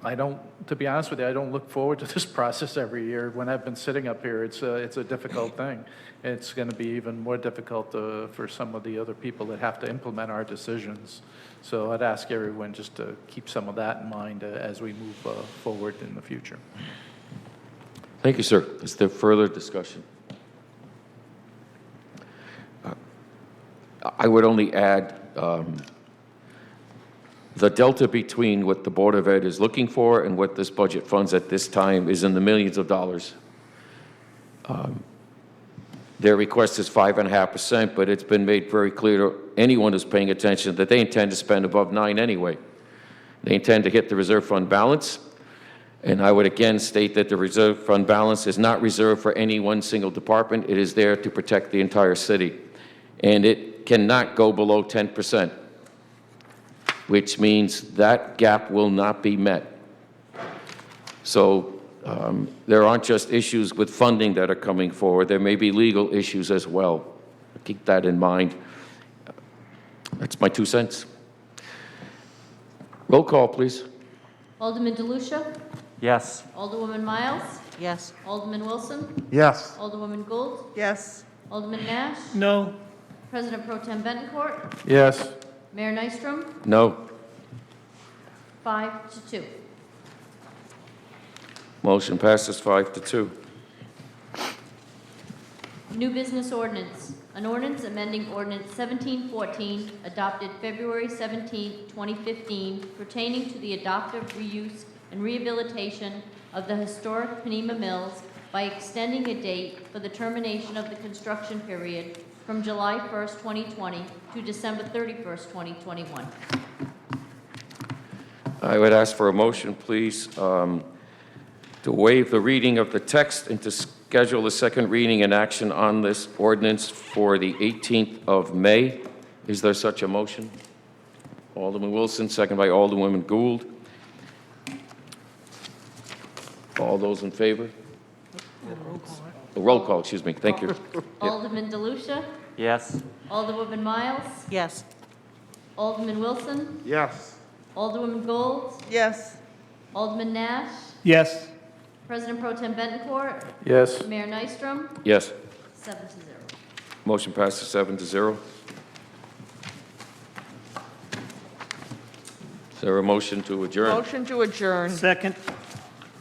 I don't, to be honest with you, I don't look forward to this process every year. When I've been sitting up here, it's a difficult thing. It's going to be even more difficult for some of the other people that have to implement our decisions. So I'd ask everyone just to keep some of that in mind as we move forward in the future. Thank you, sir. Is there further discussion? I would only add, the delta between what the Board of Ed is looking for and what this budget funds at this time is in the millions of dollars. Their request is 5.5%, but it's been made very clear to anyone who's paying attention that they intend to spend above 9 anyway. They intend to hit the reserve fund balance, and I would again state that the reserve fund balance is not reserved for any one single department. It is there to protect the entire city, and it cannot go below 10%. Which means that gap will not be met. So there aren't just issues with funding that are coming forward. There may be legal issues as well. Keep that in mind. That's my 2 cents. Roll call, please. Alderman DeLucia? Yes. Alderwoman Miles? Yes. Alderman Wilson? Yes. Alderwoman Gould? Yes. Alderman Nash? No. President Pro Tem Bettencourt? Yes. Mayor Nystrom? No. 5-2. Motion passes 5-2. New business ordinance. An ordinance amending ordinance 1714 adopted February 17, 2015 pertaining to the adoptive reuse and rehabilitation of the historic Panema Mills by extending a date for the termination of the construction period from July 1st, 2020 to December 31st, 2021. I would ask for a motion, please, to waive the reading of the text and to schedule a second reading and action on this ordinance for the 18th of May. Is there such a motion? Alderman Wilson, second by Alderwoman Gould. All those in favor? Roll call, excuse me. Thank you. Alderman DeLucia? Yes. Alderwoman Miles? Yes. Alderman Wilson? Yes. Alderwoman Gould? Yes. Alderman Nash? Yes. President Pro Tem Bettencourt? Yes. Mayor Nystrom? Yes. 7-0. Motion passes 7-0. Is there a motion to adjourn? Motion to adjourn. Second.